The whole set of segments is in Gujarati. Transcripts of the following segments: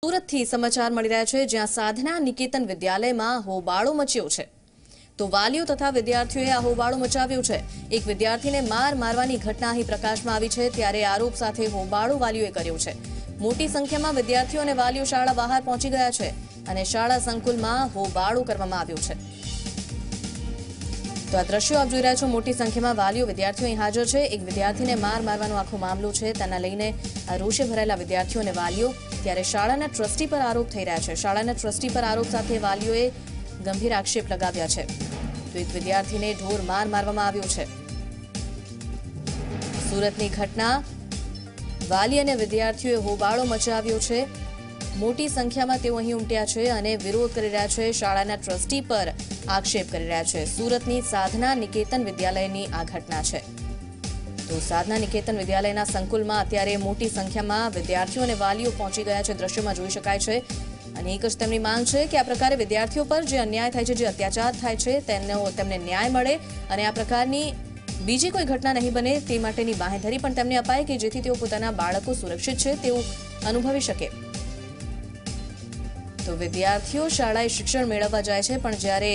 સુરતથી સમાચાર મળી રહ્યા છે, જ્યાં સાધના નિકેતન વિદ્યાલયમાં હોબાળો મચ્યો છે. તો વાલીઓ તથા વિદ્યાર્થીઓએ આ હોબાળો મચાવ્યો છે. એક વિદ્યાર્થીને મારવાની ઘટના અહીં પ્રકાશમાં આવી છે, ત્યારે આરોપ સાથે હોબાળો વાલીઓએ કર્યો છે. મોટી સંખ્યામાં વિદ્યાર્થીઓ અને વાલીઓ શાળા બહાર પહોંચી ગયા છે અને શાળા સંકુલમાં હોબાળો કરવામાં આવ્યો છે. તો આ દ્રશ્યો આપ જોઈ રહ્યા છો. મોટી સંખ્યામાં વાલીઓ વિદ્યાર્થીઓ અહીં હાજર છે. એક વિદ્યાર્થીને મારવાનો આખો મામલો છે, તેના લઈને આ રોષે ભરાયેલા વિદ્યાર્થીઓ અને વાલીઓ. ત્યારે શાળાના ટ્રસ્ટી પર આરોપ થઈ રહ્યા છે. શાળાના ટ્રસ્ટી પર આરોપ સાથે વાલીઓએ ગંભીર આક્ષેપ લગાવ્યા છે. તો એક વિદ્યાર્થીને ઢોર મારવામાં આવ્યો છે. સુરતની ઘટના, વાલી અને વિદ્યાર્થીઓએ હોબાળો મચાવ્યો છે. મોટી સંખ્યામાં તેઓ અહીં ઉમટ્યા છે અને વિરોધ કરી રહ્યા છે. શાળાના ટ્રસ્ટી પર આક્ષેપ કરી રહ્યા છે. સુરતની સાધના નિકેતન વિદ્યાલયની આ ઘટના છે. તો સાધના નિકેતન વિદ્યાલયના સંકુલમાં અત્યારે મોટી સંખ્યામાં વિદ્યાર્થીઓ અને વાલીઓ પહોંચી ગયા છે. દ્રશ્યોમાં જોઈ શકાય છે. અને એક જ તેમની માંગ છે કે આ પ્રકારે વિદ્યાર્થીઓ પર જે અન્યાય થાય છે, જે અત્યાચાર થાય છે, તેમને ન્યાય મળે અને આ પ્રકારની બીજી કોઈ ઘટના નહીં બને તે માટેની બાંહેધરી પણ તેમને અપાય કે જેથી તેઓ પોતાના બાળકો સુરક્ષિત છે તેવું અનુભવી શકે. તો વિદ્યાર્થીઓ શાળાએ શિક્ષણ મેળવવા જાય છે, પણ જ્યારે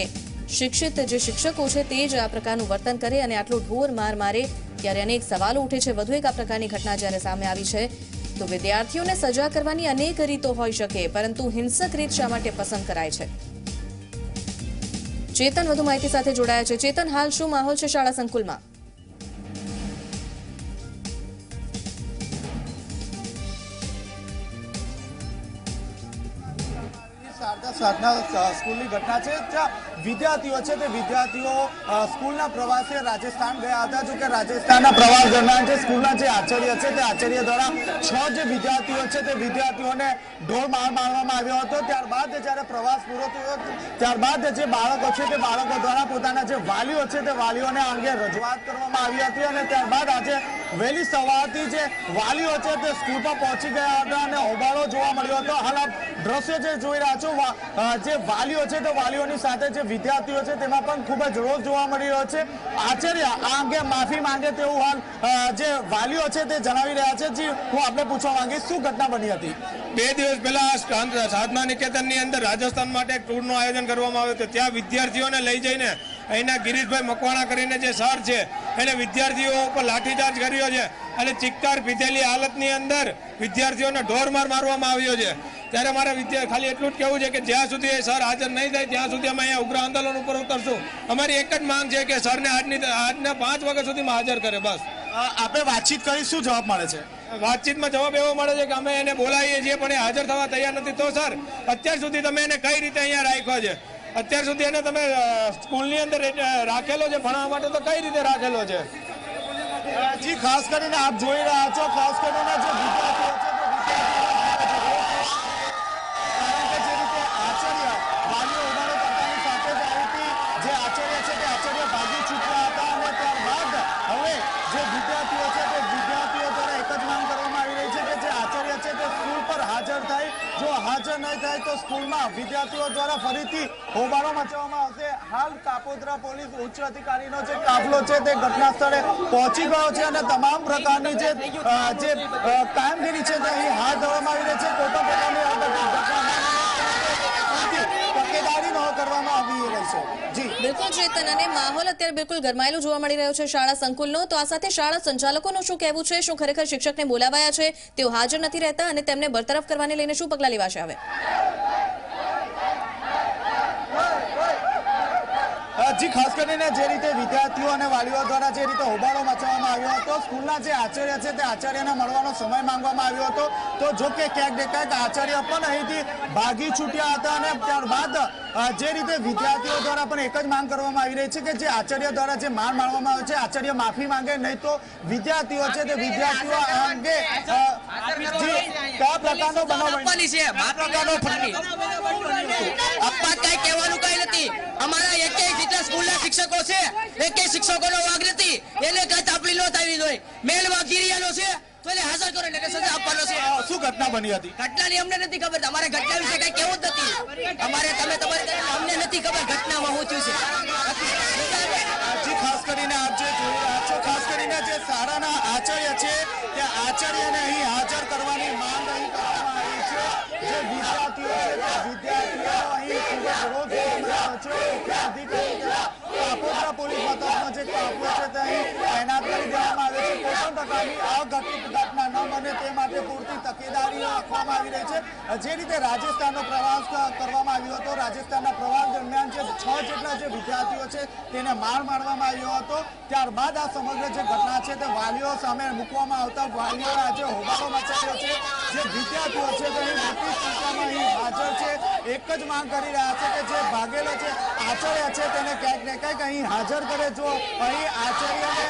શિક્ષિત જે શિક્ષકો છે તે જ આ પ્રકારનું વર્તન કરે અને આટલો ઢોર મારે ત્યારે અનેક સવાલો ઉઠે છે. વધુ એક આ પ્રકારની ઘટના જ્યારે સામે આવી છે, તો વિદ્યાર્થીઓને સજા કરવાની અનેક રીતો હોઈ શકે, પરંતુ હિંસક રીત શા માટે પસંદ કરાય છે? ચેતન વધુ માહિતી સાથે જોડાયા છે. ચેતન, હાલ શું માહોલ છે શાળા સંકુલમાં? સાધના સ્કૂલની ઘટના છે, જ્યાં વિદ્યાર્થીઓ છે તે વિદ્યાર્થીઓ સ્કૂલના પ્રવાસે રાજસ્થાન ગયા હતા. જો કે રાજસ્થાનના પ્રવાસ દરમિયાન જે સ્કૂલના જે આચાર્ય છે તે આચાર્ય દ્વારા 6 જે વિદ્યાર્થીઓ છે તે વિદ્યાર્થીઓને ઢોર મારવામાં આવ્યો હતો. ત્યારબાદ જ્યારે પ્રવાસ પૂરો થયો, ત્યારબાદ જે બાળકો છે તે બાળકો દ્વારા પોતાના જે વાલીઓ છે તે વાલીઓને આ અંગે રજૂઆત કરવામાં આવી હતી અને ત્યારબાદ આજે વહેલી સવારથી જે વાલીઓ છે તે સ્કૂલ પર પહોંચી ગયા હતા અને હોબાળો જોવા મળ્યો હતો. હાલ આપ દ્રશ્યો જે જોઈ રહ્યા છો, જે વાલીઓ છે તે વાલીઓની સાથે જે વિદ્યાર્થીઓ છે તેમાં પણ ખૂબ જ રોષ જોવા મળી રહ્યો છે. આચાર્ય આ અંગે માફી માંગે તેવું હાલ જે વાલીઓ છે તે જણાવી રહ્યા છે. જી, હું આપને પૂછવા માંગીશ, શું ઘટના બની હતી? 2 દિવસ પહેલા સાધના નિકેતનની અંદર રાજસ્થાન માટે એક ટૂરનું આયોજન કરવામાં આવ્યું હતું. ત્યાં વિદ્યાર્થીઓને લઈ જઈને અહીંના ગિરીશભાઈ મકવાણા કરીને જે સર છે એને વિદ્યાર્થીઓ ઉપર લાઠીચાર્જ કર્યો છે અને ચિક્કાર પીધેલી હાલતની અંદર વિદ્યાર્થીઓને ઢોરમાર મારવામાં આવ્યો છે. ત્યારે મારે ખાલી એટલું જ કહેવું છે કે જ્યાં સુધી સર હાજર નહીં થાય ત્યાં સુધી અમે અહીંયા ઉગ્ર આંદોલન ઉપર ઉતરશું. અમારી એક જ માંગ છે કે સરને આજના 5 વાગ્યા સુધીમાં હાજર કરે. બસ. આપણે વાતચીત કરી, શું જવાબ મળે છે? વાતચીતમાં જવાબ એવો મળે છે કે અમે એને બોલાવીએ છીએ પણ એ હાજર થવા તૈયાર નથી. તો સર, અત્યાર સુધી તમે એને કઈ રીતે અહીંયા રાખ્યો છે? અત્યાર સુધી એને તમે સ્કૂલની અંદર રાખેલો છે ભણવા માટે, તો કઈ રીતે રાખેલો છે? જી, ખાસ કરીને આપ જોઈ રહ્યા છો, ખાસ કરીને જે વિદ્યાર્થીઓ છે હાજર નહીં થાય તો સ્કૂલમાં વિદ્યાર્થીઓ દ્વારા ફરીથી હોબાળો મચાવવામાં આવશે. હાલ કાપોદ્રા પોલીસ ઉચ્ચ અધિકારીનો જે કાફલો છે તે ઘટના સ્થળે પહોંચી ગયો છે અને તમામ પ્રકારની જે કામગીરી છે તે અહીં હાથ ધરવામાં આવી રહી છે. કોઈ પણ પ્રકારની તકેદારી ન કરવામાં આવી રહી છે. જી બિલકુલ ચેતન, અને માહોલ અત્યારે બિલકુલ ગરમાયેલો જોવા મળી રહ્યો છે શાળા સંકુલનો. તો આ સાથે શાળા સંચાલકોનું શું કહેવું છે? શું ખરેખર શિક્ષકને બોલાવાયા છે, તેઓ હાજર નથી રહેતા અને તેમને બરતરફ કરવાને લઈને શું પગલાં લેવાશે હવે? જી, ખાસ કરીને જે રીતે વિદ્યાર્થીઓ અને વાલીઓ દ્વારા જે રીતે હોબાળો મચાવવામાં આવ્યો હતો, સ્કૂલના જે આચાર્ય છે તે આચાર્યને મળવાનો સમય માંગવામાં આવ્યો હતો. તો જો કે ક્યાંક ને ક્યાંક આચાર્ય પણ અહીંથી ભાગી છૂટ્યા હતા અને ત્યારબાદ જે રીતે વિદ્યાર્થીઓ દ્વારા પણ એક જ માંગ કરવામાં આવી રહી છે કે જે આચાર્ય દ્વારા જે માર મારવામાં આવ્યો છે, આચાર્ય માફી માંગે, નહીં તો વિદ્યાર્થીઓ છે તે વિદ્યાર્થીઓ આ અંગે કયા પ્રકારનો બનાવ અમારા જેટલા સ્કૂલના શિક્ષકો છે, એકેય શિક્ષકોનો વાગ નથી. એને કઈ તાપલી નો થાવી જોઈએ. મેલ વાગીરિયાનો છે તો એને હાજર કરો એટલે સજા આપવાનો છે. શું ઘટના બની હતી? ઘટનાની અમને નથી ખબર. અમારે ઘટના વિશે કઈ કેવું જ નથી. અમારે અમને નથી ખબર ઘટનામાં શું થયું છે. ખાસ કરીને આપ જે જોઈ રહ્યા છો, ખાસ કરીને જે શાળાના આચાર્ય રહ્યા છે કે આચાર્યને અહીં હાજર કરવાની માંગ અહીં કરવામાં આવી છે. જે વિદ્યાર્થીઓ છે તે વિદ્યાર્થીઓ અહીં ખૂબ જ વિરોધ કરવામાં આવ્યો છે. કાપોદ્રા પોલીસ મથકનો જે કાફલો છે તે અહીં તૈનાત કરી દેવામાં આવ્યો છે. કોઈ પણ પ્રકારની અઘટિત ઘટના ન બને તે માટે પૂરતી તકેદારી રાખવામાં આવી રહી છે. જે રીતે રાજસ્થાનનો પ્રવાસ કરવામાં આવ્યો હતો, રાજસ્થાનના પ્રવાસ દરમિયાન જે 6 જેટલા જે વિદ્યાર્થીઓ છે તેને માર મારવામાં આવ્યો હતો. ત્યારબાદ આ સમગ્ર જે ઘટના છે તે વાલીઓ સામે મૂકવામાં આવતા વાલીઓએ આજે હોબાળો મચાવ્યો છે. જે વિદ્યાર્થીઓ છે તે અહીં મોટી સંખ્યામાં અહીં હાજર છે. એક જ માંગ કરી રહ્યા છે કે જે ભાગેલો છે આચાર્ય છે તેને ક્યાંક ને ક્યાંક અહીં હાજર કરે. જો અહીં આચાર્યને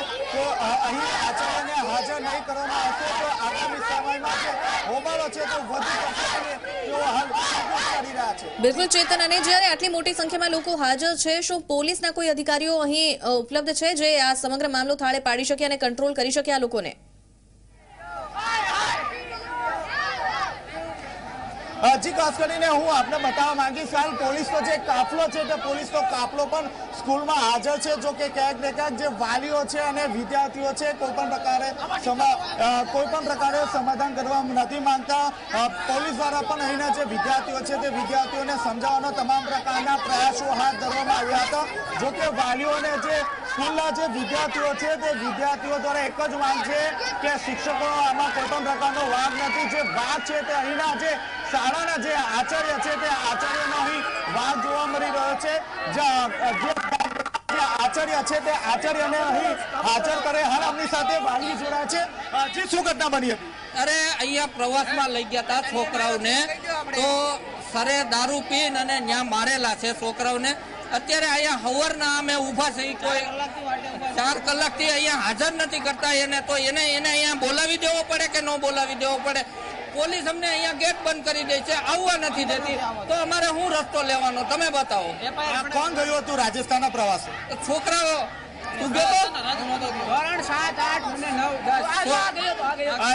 હાજર નહીં કરવામાં આવશે તો આગામી સમયમાં જે હોબાળો છે તો વધુ પડશે તેઓ હાલ કરી રહ્યા છે. બિલકુલ ચેતન, અને જ્યારે આટલી મોટી સંખ્યામાં લોકો હાજર છે, શું પોલીસના કોઈ અધિકારીઓ અહીં ઉપલબ્ધ છે જે આ સમગ્ર મામલો થાળે પાડી શકે અને કંટ્રોલ કરી શકે આ લોકોને? જી, ખાસ કરીને હું આપને બતાવવા માંગીશ હાલ પોલીસનો જે કાફલો છે તે પોલીસનો કાફલો પણ સ્કૂલમાં હાજર છે. જો કે ક્યાંક ને ક્યાંક જે વાલીઓ છે અને વિદ્યાર્થીઓ છે કોઈ પણ પ્રકારે સમાધાન કરવા નથી માંગતા. પોલીસ દ્વારા પણ અહીંના જે વિદ્યાર્થીઓ છે તે વિદ્યાર્થીઓને સમજાવવાનો તમામ પ્રકારના પ્રયાસો હાથ ધરવામાં આવ્યા હતા. જો કે વાલીઓને જે સ્કૂલના જે વિદ્યાર્થીઓ છે તે વિદ્યાર્થીઓ દ્વારા એક જ માંગ છે કે શિક્ષકો આમાં કોઈ પણ પ્રકારનો વાંક નથી. જે વાંક છે તે અહીંના જે શાળાના જે આચાર્ય છે તે આચાર્યનો અહીં વાંક જોવા મળી રહ્યો છે. જે આચાર્ય છે તે આચાર્યને અહીં હાજર કરે. હાલ આપની સાથે વાલી જોડાયા છે. જે શું ઘટના બની હતી? અરે અહીંયા પ્રવાસમાં લઈ ગયા હતા છોકરાઓને, તો સરે દારૂ પીને અને ત્યાં મારેલા છે છોકરાઓને. અત્યારે અહીંયા હવરના અમે ઊભા છે, કોઈ 4 કલાકથી અહીંયા હાજર નથી કરતા. એને તો એને અહીંયા બોલાવી દેવો પડે કે ન બોલાવી દેવો પડે? પોલીસ અમને અહીંયા ગેટ બંધ કરી દે છે, આવવા નથી દેતી. તો અમારે શું રસ્તો લેવાનો તમે બતાવો. કોણ ગયું હતું રાજસ્થાનના પ્રવાસે? છોકરાઓ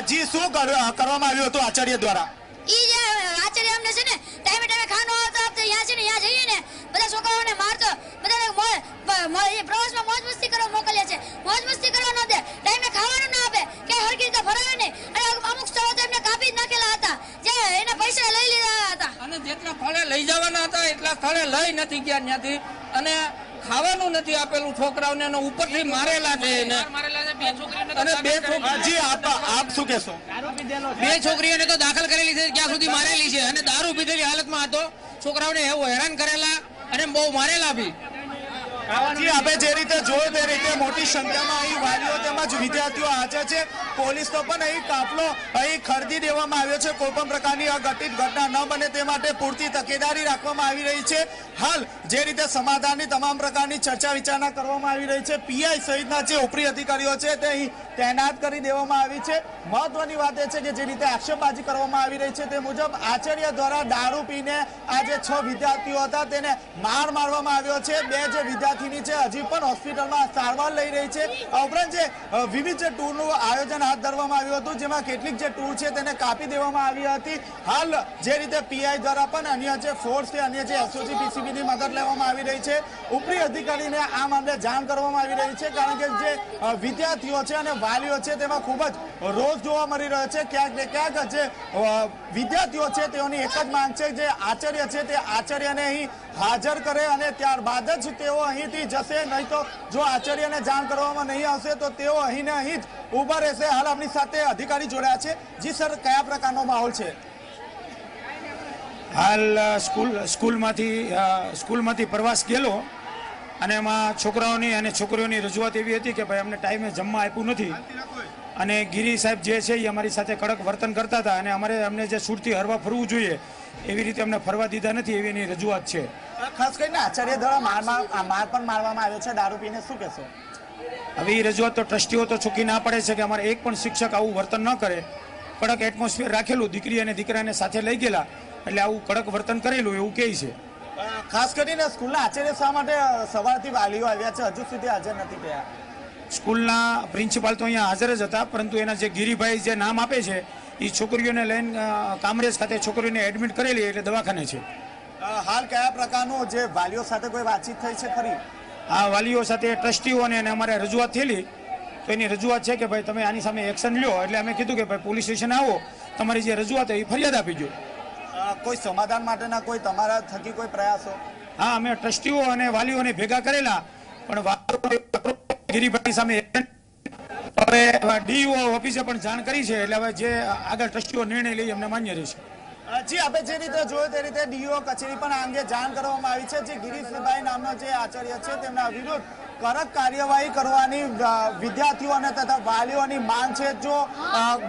જી, શું કરવામાં આવ્યું હતું આચાર્ય દ્વારા? ઈ જે આચાર્ય અમને છે ને ટાઈમે ખાનો આવતો આપતો અહીંયા છે ને અહીંયા જઈએ ને બધા છોકરાઓને મારતો, બધાને પ્રવાસમાં મોજ મસ્તી કરવા મોકલે છે. મોજ મસ્તી કરવા ન દે, ટાઈમે ખાવાનું ના આપે, કે હરખી રીતે ફરાવે નહીં. અને અમુક સ્થળો તો એમને કાપી જ નાખેલા હતા, જે એના પૈસા લઈ લીધા હતા. અને જેટલા સ્થળે લઈ જવાના હતા એટલા સ્થળે લઈ નથી ગયા ત્યાંથી. અને ખાવાનું નથી આપેલું છોકરાઓને, ઉપરથી મારેલા છે એને. અને 2 છોકરી, જી આપ શું કહેશો? 2 છોકરીઓને તો દાખલ કરેલી છે, ક્યાં સુધી મારેલી છે. અને દારૂ પીધેલી હાલતમાં હતો. છોકરાઓને એવું હેરાન કરેલા અને બહુ મારેલા બી. જી, આપણે જે રીતે જોયું તે રીતે મોટી સંખ્યામાં અહીં વાલીઓ તેમજ વિદ્યાર્થીઓ હાજર છે. પોલીસનો પણ અહીં કાફલો અહીં ખરીદી દેવામાં આવ્યો છે. કોઈ પણ પ્રકારની અઘટિત ઘટના ન બને તે માટે પૂરતી તકેદારી રાખવામાં આવી રહી છે. હાલ જે રીતે સમાધાનની તમામ પ્રકારની ચર્ચા વિચારણા કરવામાં આવી રહી છે. પીઆઈ સહિતના જે ઉપરી અધિકારીઓ છે તે અહીં તૈનાત કરી દેવામાં આવી છે. મહત્વની વાત એ છે કે જે રીતે આક્ષેપબાજી કરવામાં આવી રહી છે તે મુજબ આચાર્ય દ્વારા દારૂ પીને આ જે 6 વિદ્યાર્થીઓ હતા તેને મારવામાં આવ્યો છે. 2 જે વિદ્યાર્થીની છે હજી પણ હોસ્પિટલમાં સારવાર લઈ રહી છે. આ ઉપરાંત જે વિવિધ જે ટૂરનું આયોજન હાથ ધરવામાં આવ્યું હતું, જેમાં કેટલીક જે ટૂર છે તેને કાપી દેવામાં આવી હતી. હાલ જે રીતે પીઆઈ દ્વારા પણ અન્ય જે ફોર્સ છે, અન્ય જે એસઓજી પીસીબીની મદદ લેવામાં આવી રહી છે. ઉપરી અધિકારીને આ મામલે જાણ કરવામાં આવી રહી છે, કારણ કે જે વિદ્યાર્થીઓ છે અને વાલીઓ છે તેમાં ખૂબ જ રોષ જોવા મળી રહ્યો છે. ક્યાંક ને ક્યાંક જે વિદ્યાર્થીઓ છે તેઓની એક જ માંગ છે જે આચાર્ય છે તે આચાર્યને અહીં હાજર કરે અને ત્યારબાદ જ તેઓ અહીંથી જશે. નહીં તો જો આચાર્યને જાણ કરવામાં નહીં આવશે તો તેઓ અહીં જ ઉભા રહેશે. હાલ આપણી સાથે અધિકારી જોડાયા છે. જી સર, કયા પ્રકારનો માહોલ છે? હાલ સ્કૂલમાંથી પ્રવાસ ગયેલો અને એમાં છોકરાઓની અને છોકરીઓની રજૂઆત એવી હતી કે ભાઈ અમને ટાઈમે જમવા આપ્યું નથી. અને ગિરી સાહેબ જે છે એ અમારી સાથે કડક વર્તન કરતા હતા અને અમને જે છૂટથી હરવા ફરવું જોઈએ એવી રીતે અમને ફરવા દીધા નથી, એવી એની રજૂઆત છે. ખાસ કરીને આચાર્ય દ્વારા માર પણ મારવામાં આવ્યો છે દારૂ પીને, શું કહેશો? હવે એ રજૂઆત તો ટ્રસ્ટીઓ તો ચોખ્ખી ના પડે છે કે અમારે એક પણ શિક્ષક આવું વર્તન ન કરે. કડક એટમોસ્ફિયર રાખેલું, દીકરી અને દીકરાને સાથે લઈ ગયેલા એટલે આવું કડક વર્તન કરેલું એવું કહે છે. ખાસ કરીને સ્કૂલના આચાર્ય શા માટે સવારથી વાલીઓ આવ્યા છે હજુ સુધી હાજર નથી થયા? સ્કૂલના પ્રિન્સિપાલ તો અહીંયા હાજર જ હતા, પરંતુ એના જે ગિરીભાઈ જે નામ આપે છે એ છોકરીઓને લઈને કામરેજ ખાતે છોકરીઓને એડમિટ કરેલી એટલે દવાખાને છે. હાલ કયા પ્રકારનું જે વાલીઓ સાથે કોઈ વાતચીત થઈ છે ખરી? આ વાલીઓ સાથે ટ્રસ્ટીઓને અમારે રજૂઆત થયેલી તો એની રજૂઆત છે કે ભાઈ તમે આની સામે એક્શન લ્યો, એટલે અમે કીધું કે ભાઈ પોલીસ સ્ટેશન આવો, તમારી જે રજૂઆત હોય એ ફરિયાદ આપી દો. કોઈ સમાધાન માટેના કોઈ તમારા થકી કોઈ પ્રયાસો? હા, અમે ટ્રસ્ટીઓ અને વાલીઓને ભેગા કરેલા, પણ ગિરીભાઈ સામે હવે ડીઓ ઓફિસે પણ જાણ કરી છે, એટલે હવે જે આગળ ટ્રસ્ટીઓ નિર્ણય લઈ અમને માન્ય રહેશે. જી, આપણે જે રીતે જોયું તે રીતે ડીઓ કચેરી પણ આ અંગે જાણ કરવામાં આવી છે. જે ગિરીશભાઈ નામનો જે આચાર્ય છે તેમના વિરુદ્ધ કડક કાર્યવાહી કરવાની વિદ્યાર્થીઓ અને તથા વાલીઓની માંગ છે. જો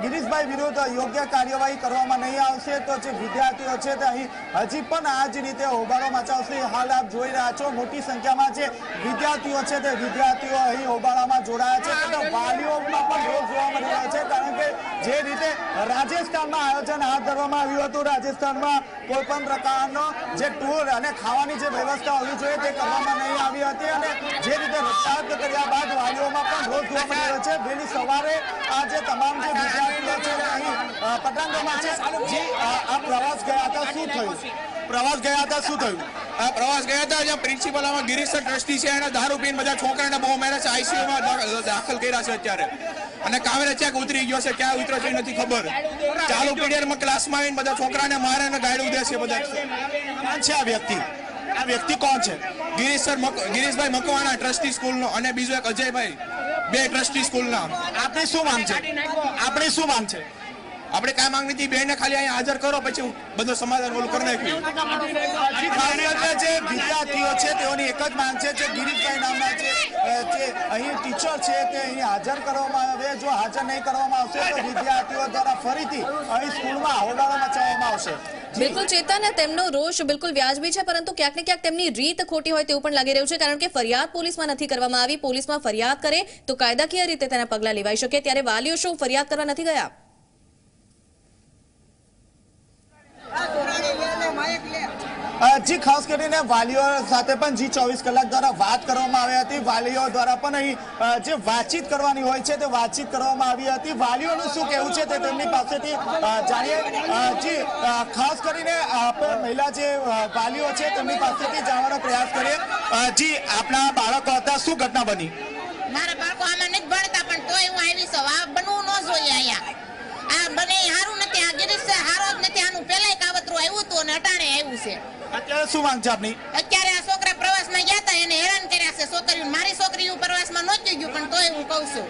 ગિરીશભાઈ વિરુદ્ધ યોગ્ય કાર્યવાહી કરવામાં નહીં આવશે તો જે વિદ્યાર્થીઓ છે તે અહીં હજી પણ આ જ રીતે હોબાળો મચાવશે. હાલ આપ જોઈ રહ્યા છો મોટી સંખ્યામાં જે વિદ્યાર્થીઓ છે તે વિદ્યાર્થીઓ અહીં હોબાળામાં જોડાયા છે, તથા વાલીઓમાં પણ રોષ જોવા મળી રહ્યો છે. કારણ કે જે રીતે રાજસ્થાનમાં આયોજન હાથ ધરવામાં આવ્યું હતું, રાજસ્થાનમાં કોઈ પણ પ્રકારનો જે ટૂર અને ખાવાની જે વ્યવસ્થા હોવી જોઈએ તે કરવામાં નહીં આવી હતી, અને જે રીતે રજૂઆત કર્યા બાદ વાલીઓમાં પણ રોષ જોવા મળી રહ્યો છે. વહેલી સવારે આ જે તમામ જે વિદ્યાર્થીઓ છે અહીં પટાંગણમાં છે. જે આ પ્રવાસ ગયા હતા, શું થયું? પ્રવાસ ગયા હતા, શું થયું? પ્રવાસ ગયા હતા જ્યાં પ્રિન્સિપલ આમાં ગિરીશ ટ્રસ્ટી છે, એને દારૂ પીને બધા છોકરાને બહુ માર્યા છે, આઈસીયુમાં દાખલ કર્યા છે અત્યારે, અને કાંવરે ચેક ઉતરી ગયો છે, ક્યાં ઉતર્યો છે નથી ખબર. ચાલુ પીરિયડમાં ક્લાસમાં આવીને બધા છોકરાને મારે અને ગાયડું દે છે બધા. કોણ છે આ વ્યક્તિ? આ વ્યક્તિ કોણ છે? ગિરીશભાઈ મકવાણા ટ્રસ્ટી સ્કૂલનો, અને બીજો એક અજયભાઈ, બે ટ્રસ્ટી સ્કૂલના. આપણી શું માંગ છે? આપણી શું માંગ છે? આપણે કાંઈ માંગ નથી, બેને ખાલી અહીંયા હાજર કરો, પછી બધું સમાધાન ઓલું કરી નાખ્યું. જે વિદ્યાર્થીઓ છે તેઓની એક જ માંગ છે, જે ગિરીશભાઈ નામના જે અહીં ટીચર છે તે અહીં હાજર કરવામાં આવે. જો હાજર નહીં કરવામાં આવશે તો વિદ્યાર્થીઓ દ્વારા ફરીથી અહીં સ્કૂલમાં હોબાળો મચાવવામાં આવશે. બિલકુલ ચેતન, તેમનો રોષ બિલકુલ વ્યાજબી છે, પરંતુ ક્યાંક ને ક્યાંક તેમની રીત ખોટી હોય તેવું પણ લાગી રહ્યું છે. કારણ કે ફરિયાદ પોલીસમાં નથી કરવામાં આવી. પોલીસમાં ફરિયાદ કરે તો કાયદાકીય રીતે તેના પગલાં લેવાઈ શકે, ત્યારે વાલીઓ શું ફરિયાદ કરવા નથી ગયા? જી, ખાસ કરીને વાલીઓ સાથે પણ G24 કલાક દ્વારા વાત કરવામાં આવી હતી. વાલીઓ દ્વારા પણ અહીં જે વાતચીત કરવાની હોય છે તે વાતચીત કરવામાં આવી હતી. વાલીઓનું શું કહેવું છે તે તેમની પાસેથી જાણીએ. જી, ખાસ કરીને મહિલા જે વાલીઓ છે તેમની પાસેથી જાણવાનો પ્રયાસ કરીએ. જી, આપણા બાળકો હતા, શું ઘટના બની? મારા બાળકો આમાં નથી ભણતા, પણ તોય હું આવી છું. આ બનવું ન જોઈએ અહીંયા. આ બને સારું નથી, આ ગિરીશ સારો જ નથી. આનું પેલા કાવતરું આવ્યું હતું અને અટાણે આવ્યું છે. અત્યારે શું માંગ છે આપની? અત્યારે આ છોકરા પ્રવાસમાં ગયા હતા, એને હેરાન કર્યા છે છોકરીઓ. મારી છોકરી પ્રવાસમાં નહોતી ગયું, પણ તોય હું કહું છું.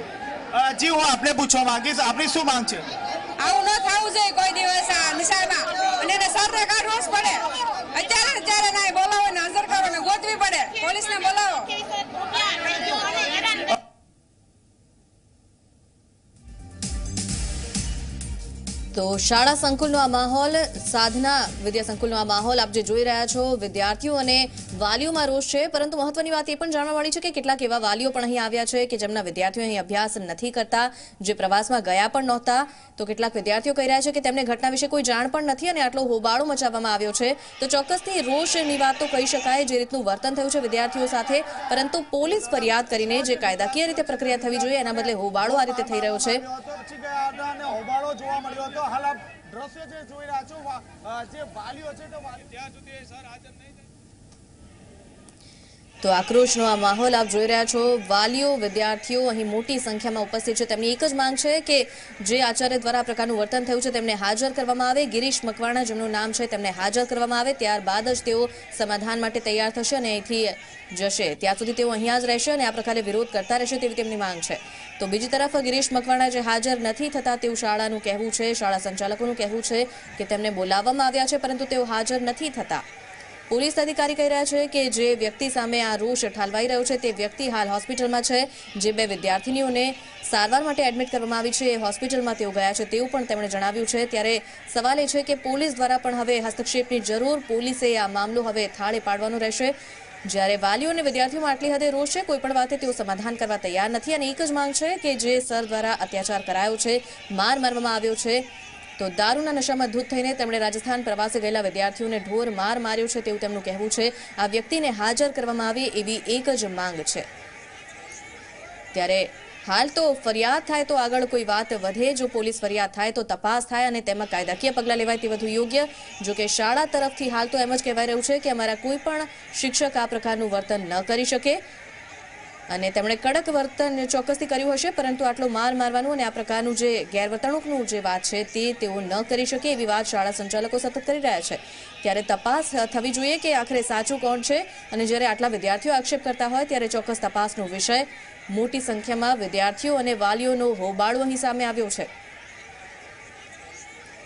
જી, હું આપને પૂછવા માંગીશ, આપની શું માંગ છે? આવું ન થવું જોઈએ કોઈ દિવસ આ નિશાળમાં, અને એને સરને કાઢવો જ પડે. અત્યારે ના બોલાવો ને હાજર કરો ને ગોતવી પડે, પોલીસને બોલાવો. તો શાળા સંકુલનો આ માહોલ, સાધના વિદ્યા સંકુલનો આ માહોલ આપ જે જોઈ રહ્યા છો, વિદ્યાર્થીઓ અને વાલીઓમાં રોષ છે. પરંતુ મહત્વની વાત એ પણ જાણવા મળી છે કે કેટલાક એવા વાલીઓ પણ અહીં આવ્યા છે કે જેમના વિદ્યાર્થીઓ અહીં અભ્યાસ નથી કરતા, જે પ્રવાસમાં ગયા પણ નહોતા. તો કેટલાક વિદ્યાર્થીઓ કહી રહ્યા છે કે તેમને ઘટના વિશે કોઈ જાણ પણ નથી અને આટલો હોબાળો મચાવવામાં આવ્યો છે. તો ચોક્કસથી રોષની વાત તો કહી શકાય, જે રીતનું વર્તન થયું છે વિદ્યાર્થીઓ સાથે. પરંતુ પોલીસ ફરિયાદ કરીને જે કાયદાકીય રીતે પ્રક્રિયા થવી જોઈએ એના બદલે હોબાળો આ રીતે થઈ રહ્યો છે. હોબાળો જોવા મળ્યો હતો. હાલ આપ દ્રશ્ય જે જોઈ રહ્યા છો, જે વાલીઓ છે તો ત્યાં સુધી સર હાજર નહીં. તો આક્રોશનો આ માહોલ આપ જોઈ રહ્યા છો. વાલીઓ, વિદ્યાર્થીઓ અહીં મોટી સંખ્યામાં ઉપસ્થિત છે. તેમની એક જ માંગ છે કે જે આચાર્ય દ્વારા આ પ્રકારનું વર્તન થયું છે તેમને હાજર કરવામાં આવે. ગિરીશ મકવાણા જેમનું નામ છે તેમને હાજર કરવામાં આવે. ત્યારબાદ જ તેઓ સમાધાન માટે તૈયાર થશે અને અહીંથી જશે. ત્યાં સુધી તેઓ અહીંયા જ રહેશે અને આ પ્રકારે વિરોધ કરતા રહેશે તેવી તેમની માંગ છે. તો બીજી તરફ ગિરીશ મકવાણા જે હાજર નથી થતા તેવું શાળાનું કહેવું છે, શાળા સંચાલકોનું કહેવું છે કે તેમને બોલાવવામાં આવ્યા છે પરંતુ તેઓ હાજર નથી થતા. પોલીસ અધિકારી કહી રહ્યા છે કે જે વ્યક્તિ સામે આ રોષ ઠાલવાઈ રહ્યો છે તે વ્યક્તિ હાલ હોસ્પિટલમાં છે. જે બે વિદ્યાર્થીનીઓને સારવાર માટે એડમિટ કરવામાં આવી છે એ હોસ્પિટલમાં તેઓ ગયા છે તેવું પણ તેમણે જણાવ્યું છે. ત્યારે સવાલ એ છે કે પોલીસ દ્વારા પણ હવે હસ્તક્ષેપની જરૂર, પોલીસે આ મામલો હવે થાળે પાડવાનો રહેશે. જ્યારે વાલીઓ અને વિદ્યાર્થીઓમાં આટલી હદે રોષ છે, કોઈ પણ વાતે તેઓ સમાધાન કરવા તૈયાર નથી અને એક જ માંગ છે કે જે સર દ્વારા અત્યાચાર કરાયો છે, માર મારવામાં આવ્યો છે, તો દારૂના નશામાં ધૂત થઈને તેમણે રાજસ્થાન પ્રવાસે ગયેલા વિદ્યાર્થીઓને ઢોર માર માર્યો છે તેવું તેમનું કહેવું છે. આ વ્યક્તિને હાજર કરવામાં આવે એવી એક જ માંગ છે. ત્યારે હાલ તો ફરિયાદ થાય તો આગળ કોઈ વાત વધે. જો પોલીસ ફરિયાદ થાય તો તપાસ થાય અને તેમાં કાયદાકીય પગલાં લેવાય તે વધુ યોગ્ય. જો કે શાળા તરફથી હાલ તો એમ જ કહેવાય રહ્યું છે કે અમારા કોઈ પણ શિક્ષક આ પ્રકારનું વર્તન ન કરી શકે. અને તેમણે કડક વર્તન ચોક્કસથી કર્યું હશે, પરંતુ આટલો માર મારવાનું અને આ પ્રકારનું જે ગેરવર્તણૂકનું જે વાત છે તે તેઓ ન કરી શકે એવી વાત શાળા સંચાલકો સતત કરી રહ્યા છે. ત્યારે તપાસ થવી જોઈએ કે આખરે સાચું કોણ છે, અને જ્યારે આટલા વિદ્યાર્થીઓ આક્ષેપ કરતા હોય ત્યારે ચોક્કસ તપાસનો વિષય. મોટી સંખ્યામાં વિદ્યાર્થીઓ અને વાલીઓનો હોબાળો અહીં સામે આવ્યો છે.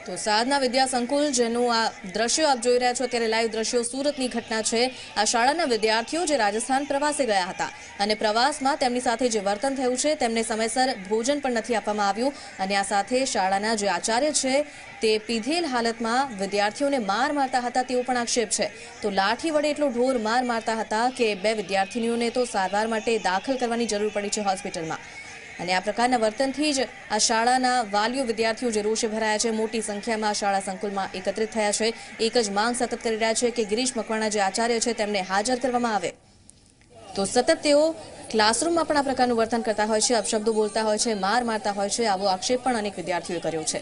તો સાધના વિદ્યા સંકુલ, જેનું આ દ્રશ્યો આપ જોઈ રહ્યા છો ત્યારે લાઈવ દ્રશ્યો સુરતની ઘટના છે. આ શાળાના વિદ્યાર્થીઓ જે રાજસ્થાન પ્રવાસે ગયા હતા અને પ્રવાસમાં તેમની સાથે જે વર્તન થયું છે, તેમને સમયસર ભોજન પણ નથી આપવામાં આવ્યું, અને આ સાથે શાળાના જે આચાર્ય છે તે પીધેલ હાલતમાં વિદ્યાર્થીઓને માર મારતા હતા તેવો પણ આક્ષેપ છે. તો લાઠી વડે એટલો ઢોર માર મારતા હતા કે 2 વિદ્યાર્થીનીઓને તો સારવાર માટે દાખલ કરવાની જરૂર પડી છે હોસ્પિટલમાં. અને આ પ્રકારના વર્તનથી જ આ શાળાના વાલીઓ વિદ્યાર્થીઓ જે રોષે ભરાયા છે, મોટી સંખ્યામાં શાળા સંકુલમાં એકત્રિત થયા છે. એક જ માંગ સતત કરી રહ્યા છે કે ગિરીશ મકવાણા જે આચાર્ય છે તેમને હાજર કરવામાં આવે. તો સતત તેઓ ક્લાસરૂમમાં પણ આ પ્રકારનું વર્તન કરતા હોય છે, અપશબ્દો બોલતા હોય છે, માર મારતા હોય છે. આવો આક્ષેપ પણ અનેક વિદ્યાર્થીઓએ કર્યો છે.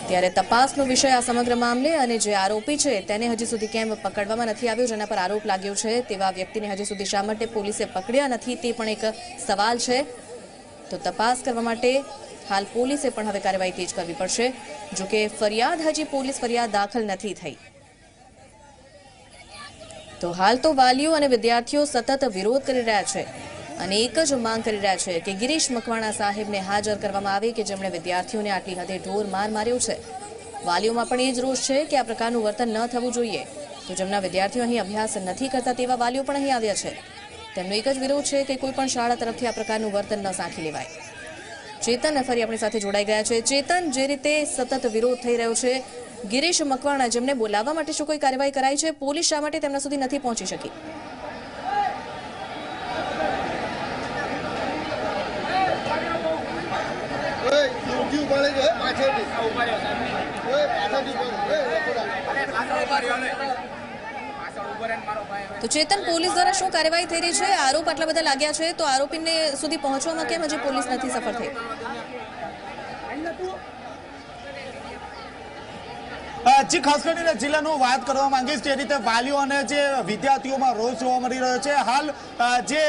ત્યારે તપાસનો વિષય આ સમગ્ર મામલે, અને જે આરોપી છે તેને હજી સુધી કેમ પકડવામાં નથી આવ્યો, જેના પર આરોપ લાગ્યો છે તેવા વ્યક્તિને હજી સુધી શા માટે પોલીસે પકડ્યા નથી તે પણ એક સવાલ છે. તો તપાસ કરવા માટે હાલ પોલીસે પણ હવે કાર્યવાહી તેજ કરવી પડશે. જોકે હજી પોલીસ ફરિયાદ દાખલ નથી થઈ. તો હાલ તો વાલીઓ અને વિદ્યાર્થીઓ સતત વિરોધ કરી રહ્યા છે અને એક જ માંગ કરી રહ્યા છે કે ગિરીશ મકવાણા સાહેબને હાજર કરવામાં આવે કે જેમણે વિદ્યાર્થીઓને આટલી હદે ઢોર માર માર્યો છે. વાલીઓમાં પણ એ જ રોષ છે કે આ પ્રકારનું વર્તન ન થવું જોઈએ. તો જેમના વિદ્યાર્થીઓ અહીં અભ્યાસ નથી કરતા તેવા વાલીઓ પણ અહીં આવ્યા છે. તેમનો એક જ વિરોધ છે કે કોઈ પણ શાળા તરફથી આ પ્રકારનું વર્તન ન સાંખી લેવાય. ચેતન ફરી આપણી સાથે જોડાઈ ગયા છે. ચેતન, જે રીતે સતત વિરોધ થઈ રહ્યો છે, ગિરીશ મકવાણા જેમને બોલાવવા માટે શું કોઈ કાર્યવાહી કરાઈ છે? પોલીસ શા માટે તેમના સુધી નથી પહોંચી શકી? તો ચેતન, પોલીસ દ્વારા શું કાર્યવાહી થઈ રહી છે? આરોપ આટલા બધા લાગ્યા છે, તો આરોપીને સુધી પહોંચવામાં કેમ હજી પોલીસ નથી સફળ થઈ? જી, ખાસ કરીને જિલ્લાનું વાત કરવા માંગીશ જે રીતે વાલીઓ અને જે વિદ્યાર્થીઓમાં રોષ જોવા મળી રહ્યો છે. હાલ જે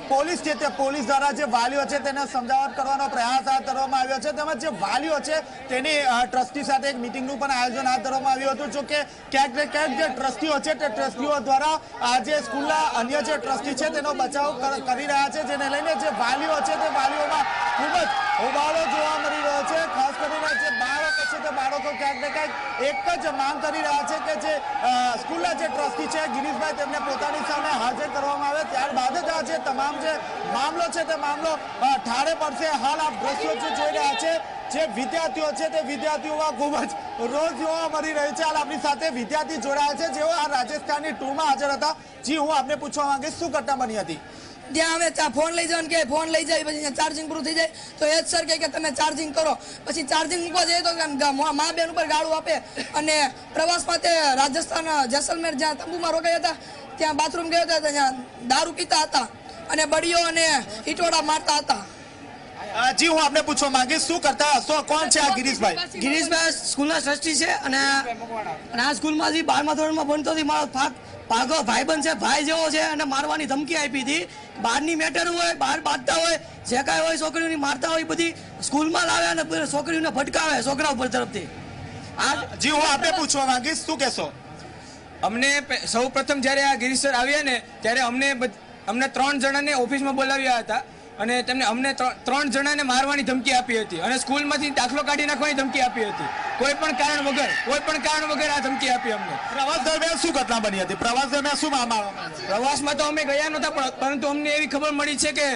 પોલીસ છે તે પોલીસ દ્વારા જે વાલીઓ છે તેને સમજાવટ કરવાનો પ્રયાસ હાથ ધરવામાં આવ્યો છે, તેમજ જે વાલીઓ છે તેની ટ્રસ્ટી સાથે એક મિટિંગનું પણ આયોજન હાથ ધરવામાં આવ્યું હતું. જો કે ક્યાંક ને ક્યાંક જે ટ્રસ્ટીઓ છે તે ટ્રસ્ટીઓ દ્વારા જે સ્કૂલના અન્ય જે ટ્રસ્ટી છે તેનો બચાવ કરી રહ્યા છે, જેને લઈને જે વાલીઓ છે તે વાલીઓમાં ખૂબ જ હોબાળો જોવા મળી રહ્યો છે. ખાસ કરીને જે બાળકો છે તે બાળકો ક્યાંક ને ક્યાંક એક જ માંગ કરી રહ્યા છે કે જે સ્કૂલના જે ટ્રસ્ટી છે ગિરીશભાઈ તેમને પોતાની સામે હાજર કરવામાં આવે, ત્યારબાદ જ આ જે તમામ જે મામલો છે તે મામલો ઠારે પડશે. હાલ આપ દ્રશ્યો જે જોઈ રહ્યા છે, જે વિદ્યાર્થીઓ છે તે વિદ્યાર્થીઓમાં ખૂબ જ રોષ જોવા મળી રહ્યો છે. હાલ આપણી સાથે વિદ્યાર્થી જોડાયા છે જેઓ આ રાજસ્થાનની ટૂરમાં હાજર હતા. જી, હું આપને પૂછવા માંગીશ શું ઘટના બની હતી? ત્યાં અમે ફોન લઈ જવાનું કે ફોન લઈ જાય, પછી ચાર્જિંગ પૂરું થઈ જાય તો એ જ સર કે તમે ચાર્જિંગ કરો. પછી ચાર્જિંગ મૂકવા જઈએ તો મા બેન ઉપર ગાળું આપે. અને પ્રવાસમાં તે રાજસ્થાન જેસલમેર જ્યાં તંબુમાં રોકાયા હતા ત્યાં બાથરૂમ ગયા હતા, ત્યાં દારૂ પીતા હતા અને બળીઓ અને ઈટોડા મારતા હતા. જી, હું આપને પૂછવા માંગીશ શું કરતા હશો? કોણ છે આ ગિરીશભાઈ? ગિરીશભાઈ સ્કૂલના ટ્રસ્ટી છે અને આ સ્કૂલમાંથી 12મા ધોરણમાં ભણતો હતી. મારો ભાગો ભાઈબંધ છે, ભાઈ જેવો છે, અને મારવાની ધમકી આપી હતી. બહારની મેટર હોય, બહાર બાંધતા હોય, જે કાંઈ હોય છોકરીઓની મારતા હોય બધી સ્કૂલમાં લાવે અને છોકરીઓને ભટકાવે છોકરાઓ પર તરફથી. જી, હું આપને પૂછવા માંગીશ શું કહેશો? અમને સૌ પ્રથમ જ્યારે આ ગિરીશ સર આવ્યા ને ત્યારે અમને 3 જણાને ઓફિસમાં બોલાવ્યા હતા અને તેમને અમને 3 જણાને મારવાની ધમકી આપી હતી અને સ્કૂલમાંથી દાખલો કાઢી નાખવાની ધમકી આપી હતી. કોઈ પણ કારણ વગર આ ધમકી આપી અમને. પ્રવાસ દરમિયાન શું ઘટના બની હતી? પ્રવાસ દરમિયાન શું મામલો? પ્રવાસમાં તો અમે ગયા નહોતા, પરંતુ અમને એવી ખબર મળી છે કે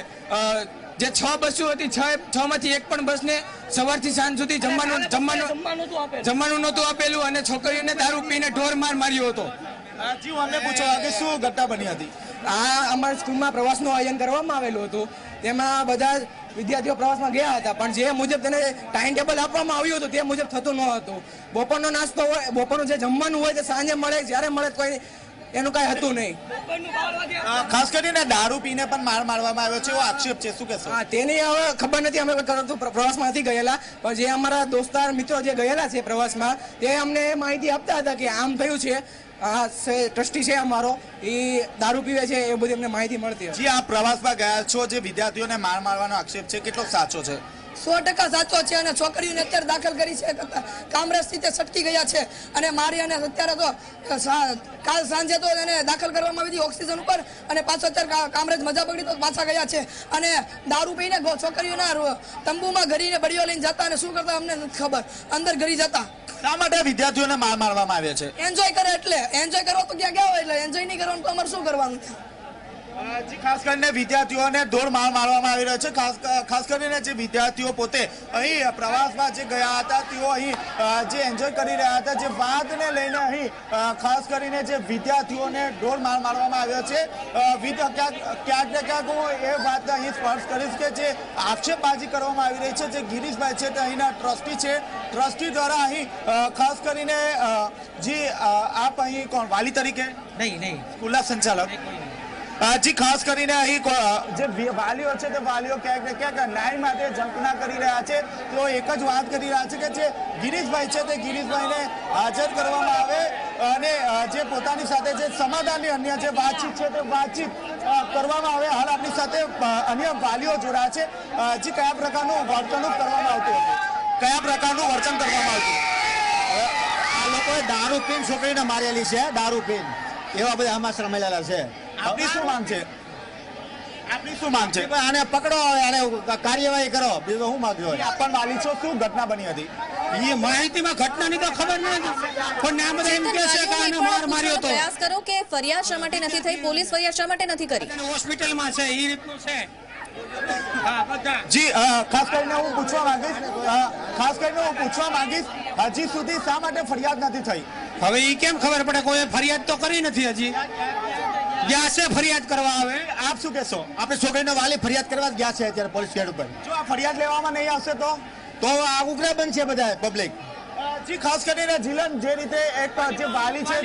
જે 6 બસો હતી, 6 માંથી એક પણ બસને સવારથી સાંજ સુધી જમવાનું નહોતું આપેલું અને છોકરીઓને દારૂ પીને ઢોર માર્યો હતો. જી, અમને પૂછવા કે શું ઘટના બની હતી? આ અમારા સ્કૂલમાં પ્રવાસનું આયોજન કરવામાં આવેલું હતું. તેમાં બધા વિદ્યાર્થીઓ પ્રવાસમાં ગયા હતા, પણ જે મુજબ તેને ટાઈમ ટેબલ આપવામાં આવ્યું હતું તે મુજબ થતું ન હતું. બપોરનો નાસ્તો હોય, બપોરનું જે જમવાનું હોય તે સાંજે મળે, જ્યારે મળે કોઈ એનું કાંઈ હતું નહીં. ખાસ કરીને દારૂ પીને પણ માર મારવામાં આવ્યો છે એવો આક્ષેપ છે, શું કહેશો? હા, તેની હવે ખબર નથી, અમે પ્રવાસમાં નથી ગયેલા, પણ જે અમારા દોસ્તાર મિત્રો જે ગયેલા છે પ્રવાસમાં તે અમને માહિતી આપતા હતા કે આમ થયું છે. આ ટ્રસ્ટી છે અમારો, એ દારૂ પીવે છે, એ બધી અમને માહિતી મળતી હતી. જી, આપ પ્રવાસમાં ગયા છો, જે વિદ્યાર્થીઓને માર મારવાનો આક્ષેપ છે કેટલો સાચો છે? 100% સાચો છે. અને છોકરીઓને અત્યારે દાખલ કરી છે, કામરેજ સ્થિતે છટકી ગયા છે અને મારી અને અત્યારે તો કાલ સાંજે તો એને દાખલ કરવામાં આવી હતી ઓક્સિજન ઉપર, અને પાછો અત્યારે કામરેજ મજા પકડી તો પાછા ગયા છે. અને દારૂ પીને છોકરીઓના તંબુમાં ઘરીને બળીઓ લઈને જતા, અને શું કરતા અમને નથી ખબર, અંદર ઘરી જતા. શા માટે વિદ્યાર્થીઓને માર મારવામાં આવે છે? એન્જોય કરે એટલે. એન્જોય કરવા તો ક્યાં ગયા હોય, એટલે એન્જોય નહીં કરવાનું તો અમારે શું કરવાનું? જી, ખાસ કરીને વિદ્યાર્થીઓને દોડ માર મારવામાં આવી રહ્યો છે. ખાસ કરીને જે વિદ્યાર્થીઓ પોતે અહીં પ્રવાસમાં જે ગયા હતા, તેઓ અહીં જે એન્જોય કરી રહ્યા હતા, જે વાતને લઈને અહીં ખાસ કરીને જે વિદ્યાર્થીઓને દોડ માર મારવામાં આવ્યો છે. ક્યાંક ને ક્યાંક હું એ વાતને અહીં સ્પર્શ કરીશ કે જે આક્ષેપબાજી કરવામાં આવી રહી છે, જે ગિરીશભાઈ છે તે અહીંના ટ્રસ્ટી છે, ટ્રસ્ટી દ્વારા અહીં ખાસ કરીને જે આપ અહીં કોણ વાલી તરીકે? નહીં, સ્કૂલના સંચાલક. જી, ખાસ કરીને અહીં જે વાલીઓ છે તે વાલીઓ ક્યાંક ને ક્યાંક ન્યાય માટે ઝંખના કરી રહ્યા છે. તેઓ એક જ વાત કરી રહ્યા છે કે જે ગિરીશભાઈ છે તે ગિરીશભાઈને હાજર કરવામાં આવે અને જે પોતાની સાથે જે સમાધાનની અન્ય જે વાતચીત છે તે વાતચીત કરવામાં આવે. હાલ આપણી સાથે અન્ય વાલીઓ જોડાયા છે. જી, કયા પ્રકારનું વર્તણૂક કરવામાં આવતું હતું? કયા પ્રકારનું વર્તન કરવામાં આવતું? આ લોકોએ દારૂ પીને છોકરીને મારેલી છે, દારૂ પીને એવા બધા આમાં રમેલા છે. આપણી શું માંગ છે? આપણી શું માંગ છે? આને પકડો, આને કાર્યવાહી કરો, બીજું શું માંગ્યો? આપ પણ વાલી છો, શું ઘટના બની હતી? એ માહિતીમાં ઘટનાની તો ખબર નથી, પણ નામ બધા એમ કહે છે કે આને માર માર્યો હતો. પ્રયાસ કરો કે ફરિયાદ શા માટે નથી થઈ, પોલીસ ફરિયાદ શા માટે નથી કરી? હોસ્પિટલમાં છે, એ રીતનું છે. જી, ખાસ કરીને હું પૂછવા માંગીશ હજી સુધી શા માટે ફરિયાદ નથી થઈ? હવે એ કેમ ખબર પડે? કોઈ ફરિયાદ તો કરી નથી હજી. ગયા છે ફરિયાદ કરવા આવે. આપ શું કહેશો? આપણે છોકરીનો વાલી ફરિયાદ કરવા જ ગયા છે અત્યારે પોલીસ સ્ટેશન ઉપર. જો આ ફરિયાદ લેવામાં નહીં આવશે તો આ ઉગ્ર બનશે બધા પબ્લિક. જી, ખાસ કરીને જીલન, જે રીતે એક જે વાલી છે,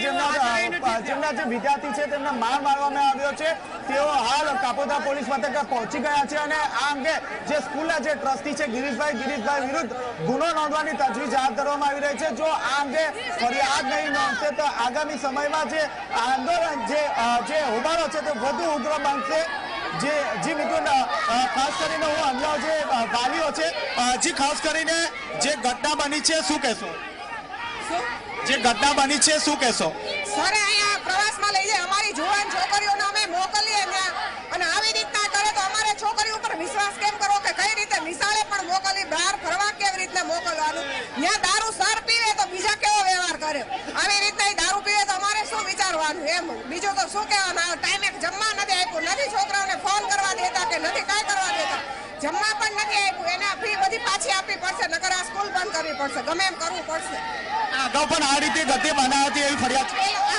જેમના જે વિદ્યાર્થી છે તેમને માર મારવામાં આવ્યો છે, તેઓ હાલ કાપોદ્રા પોલીસ મથકે પહોંચી ગયા છે. અને આ અંગે જે સ્કૂલના જે ટ્રસ્ટી છે ગિરીશભાઈ વિરુદ્ધ ગુનો નોંધવાની તજવીજ હાથ ધરવામાં આવી રહી છે. જો આ અંગે ફરિયાદ નહીં નોંધશે તો આગામી સમયમાં જે આંદોલન જે હોબાળો છે તે વધુ ઉગ્ર બનશે. જી મિથુન, ખાસ કરીને હું અન્ય જે વાલીઓ છે, જી, ખાસ કરીને જે ઘટના બની છે શું કહેશો? જે ઘટના બની છે શું કહેશો? સર, અહીંયા પ્રવાસમાં લઈ જાય અમારી જુવાન છોકરીઓને અમે મોકલીએ ત્યાં, અને આવી રીતના કરે તો અમારે છોકરીઓ ઉપર વિશ્વાસ કેમ કરવો કે કઈ રીતે નિશાળે પણ મોકલી, બહાર ફરવા કેવી રીતના મોકલવાનું? ત્યાં દારૂ સર પીવે તો બીજા કેવો વ્યવહાર કરે? આવી રીતના દારૂ પીવે તો અમારે શું વિચારવાનું? એમ બીજું તો શું કહેવાનું? ટાઈમે જમવા નથી આપ્યું, નથી છોકરાઓને ફોન કરવા દેતા કે નથી કાંઈ કરવા દેતા, જમવા પણ નથી આપ્યું. એને ફી બધી પાછી આપવી પડશે, નકર આ સ્કૂલ બંધ કરવી પડશે, ગમે એમ કરવું પડશે. અગાઉ પણ આ રીતે ગતિ બનાવતી એવી ફરિયાદ છે.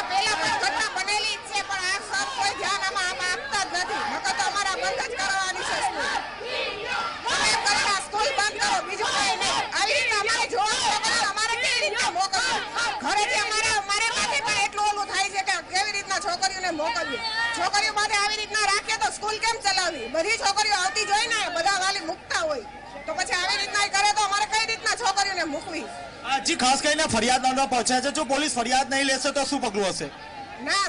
પહેલા પણ ઘટના બનેલી જ છે, પણ આ સર કોઈ ધ્યાન આમાં આપતા જ નથી. નકર તો અમારા બંધ જ કરવાની છે સ્કૂલ. ગમે એમ કરીને આ સ્કૂલ બંધ કરો, બીજું કઈ નહીં. આવી રીતે અમારે જોવાનું અમારે કેવી રીતના મોકલવું? ઘરેથી અમારે માથે પણ એટલું ઓલું થાય છે કે કેવી રીતના છોકરીઓને મોકલવી? છોકરીઓ માટે આવી રીતના રાખીએ તો સ્કૂલ કેમ ચલાવવી? બધી છોકરીઓ આવતી જોઈ ને બધા વાલી મૂકતા હોય, તો પછી આવી રીતના કરે તો અમારે કઈ રીતના છોકરીઓને મૂકવી? જી, ખાસ કરીને ફરિયાદ નોંધવા પહોંચ્યા છે. જો પોલીસ ફરિયાદ નહીં લેશે તો શું પગલું હશે? ના,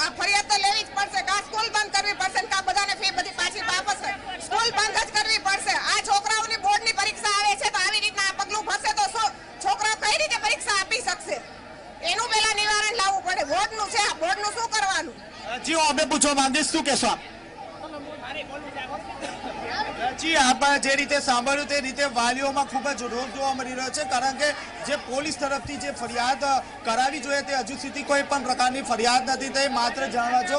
આ ફરિયાદ તો લેવી જ પડશે. કા સ્કૂલ બંધ કરવી પડશે, કા બધાને ફી બધી પાછી વાપસ સ્કૂલ બંધ જ કરવી પડશે. આ છોકરાઓની બોર્ડની પરીક્ષા આવે છે, તો આવી રીતના આ પગલું ભરશે તો છોકરાઓ કઈ રીતે પરીક્ષા આપી શકશે? એનું પહેલા નિવારણ લાવવું પડે. બોર્ડનું છે, આ બોર્ડનું શું કરવાનું? જી, હું આપણે પૂછવા માંગીશ, શું કહેશો આપ? જી, આપણે જે રીતે સાંભળ્યું તે રીતે વાલીઓમાં ખૂબ જ રોષ જોવા મળી રહ્યો છે, કારણ કે જે પોલીસ તરફથી જે ફરિયાદ કરાવી જોઈએ તે હજુ સુધી કોઈ પણ પ્રકારની ફરિયાદ નથી થઈ. માત્ર જાણવા જો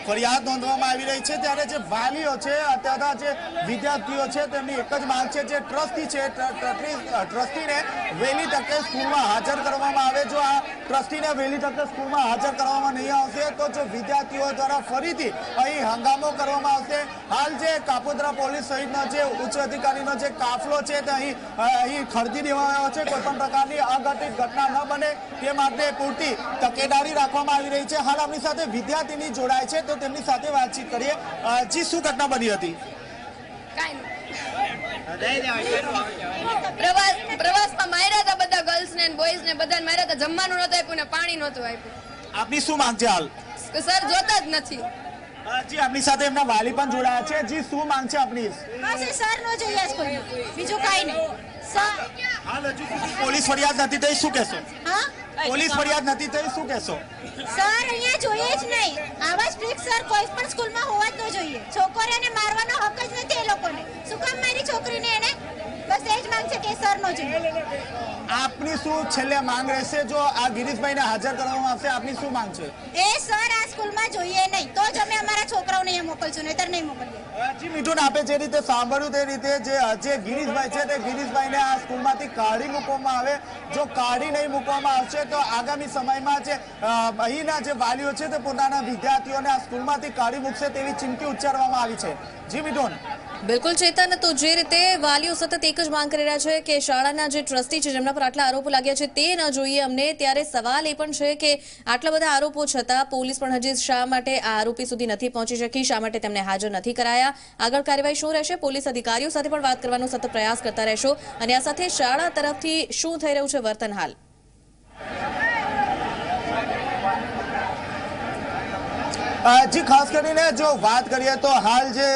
ફરિયાદ નોંધવામાં આવી રહી છે, ત્યારે જે વાલીઓ છે અત્યારે જે વિદ્યાર્થીઓ છે તેમની એક જ માંગ છે, જે ટ્રસ્ટી છે ટ્રસ્ટીને વહેલી તકે સ્કૂલમાં હાજર કરવામાં આવે. જો આ ટ્રસ્ટીને વહેલી તકે સ્કૂલમાં હાજર કરવામાં નહીં આવશે તો જો વિદ્યાર્થીઓ દ્વારા ફરીથી અહીં હંગામો કરવામાં આવશે. હાલ જે કાપોદ્રા પોલીસ સહિતનો જે ઉચ્ચ અધિકારીનો જે કાફલો છે તે અહીં ખડકી દેવામાં આવ્યો છે. કોઈ પણ પ્રકારની અઘટિત ઘટના ન બને તે માટે પૂરતી તકેદારી રાખવામાં આવી રહી છે. હાલ આપણી સાથે વિદ્યાર્થીની જોડાય છે તો તેમની સાથે વાતચીત કરીએ. જી, શું ઘટના બની હતી? પ્રવાસમાં માર્યા હતા બધા ગર્લ્સ ને બોયઝ ને બધાને માર્યા હતા. જમવાનું નહોતું આપ્યું ને પાણી નહોતું આપ્યું. આપની શું માંગ છે હાલ? સર જોતા જ નથી. જી, આપની સાથે એમના વાલી પણ જોડાયા છે. જી, શું માંગ છે આપની? સર નો જોઈએ સ્કૂલમાં, બીજું કાંઈ નહીં. હાલ હજુ સુધી પોલીસ ફરિયાદ નથી થઈ, શું કહેશો? પોલીસ ફરિયાદ નથી થઈ, શું કહેશો? સર અહીંયા જોઈએ જ નહીં. આવા સ્ટ્રિક્ટ સર કોઈ પણ સ્કૂલમાં હોવા જ ન જોઈએ. છોકરીઓને મારવાનો હક જ નથી એ લોકોને. શું કામ મારી છોકરીને એને? બસ એ જ માંગ છે કે સર નો જોઈએ. આપની શું છેલ્લે માંગ રહેશે? જો આ ગિરીશભાઈને હાજર કરવામાં આવશે, આપની શું માંગ છે? એ સર આ સ્કૂલમાં જોઈએ નહીં તો જ અમે અમારા છોકરાઓને અહીંયા મોકલશું, નહીતર નહીં મોકલીએ. જી મિઠુન, આપે જે રીતે સાંભળ્યું તે રીતે જે ગિરીશભાઈ છે તે ગિરીશભાઈને આ સ્કૂલમાંથી કાઢી મૂકવામાં આવે. જો કાઢી નહીં મૂકવામાં આવશે તો આગામી સમયમાં જે અહીંના જે વાલીઓ છે તે પોતાના વિદ્યાર્થીઓને આ સ્કૂલમાંથી કાઢી મૂકશે તેવી ચીમકી ઉચ્ચારવામાં આવી છે. જી મિઠુન. બિલકુલ ચેતન, તો જે રીતે વાલીઓ સતત એક જ માંગ કરી રહ્યા છે કે શાળાના જે ટ્રસ્ટી છે જેમના પર આટલા આરોપો લાગ્યા છે તે ન જોઈએ અમને, ત્યારે સવાલ એ પણ છે કે આટલા બધા આરોપો છતાં પોલીસ પણ હજી શા માટે આ આરોપી સુધી નથી પહોંચી શકી, શા માટે તેમને હાજર નથી કરાયા, આગળ કાર્યવાહી શું રહેશે? પોલીસ અધિકારીઓ સાથે પણ વાત કરવાનો સતત પ્રયાસ કરતા રહેશો. અને આ સાથે શાળા તરફથી શું થઈ રહ્યું છે વર્તન હાલ? જી, ખાસ કરીને જો વાત કરીએ તો હાલ જે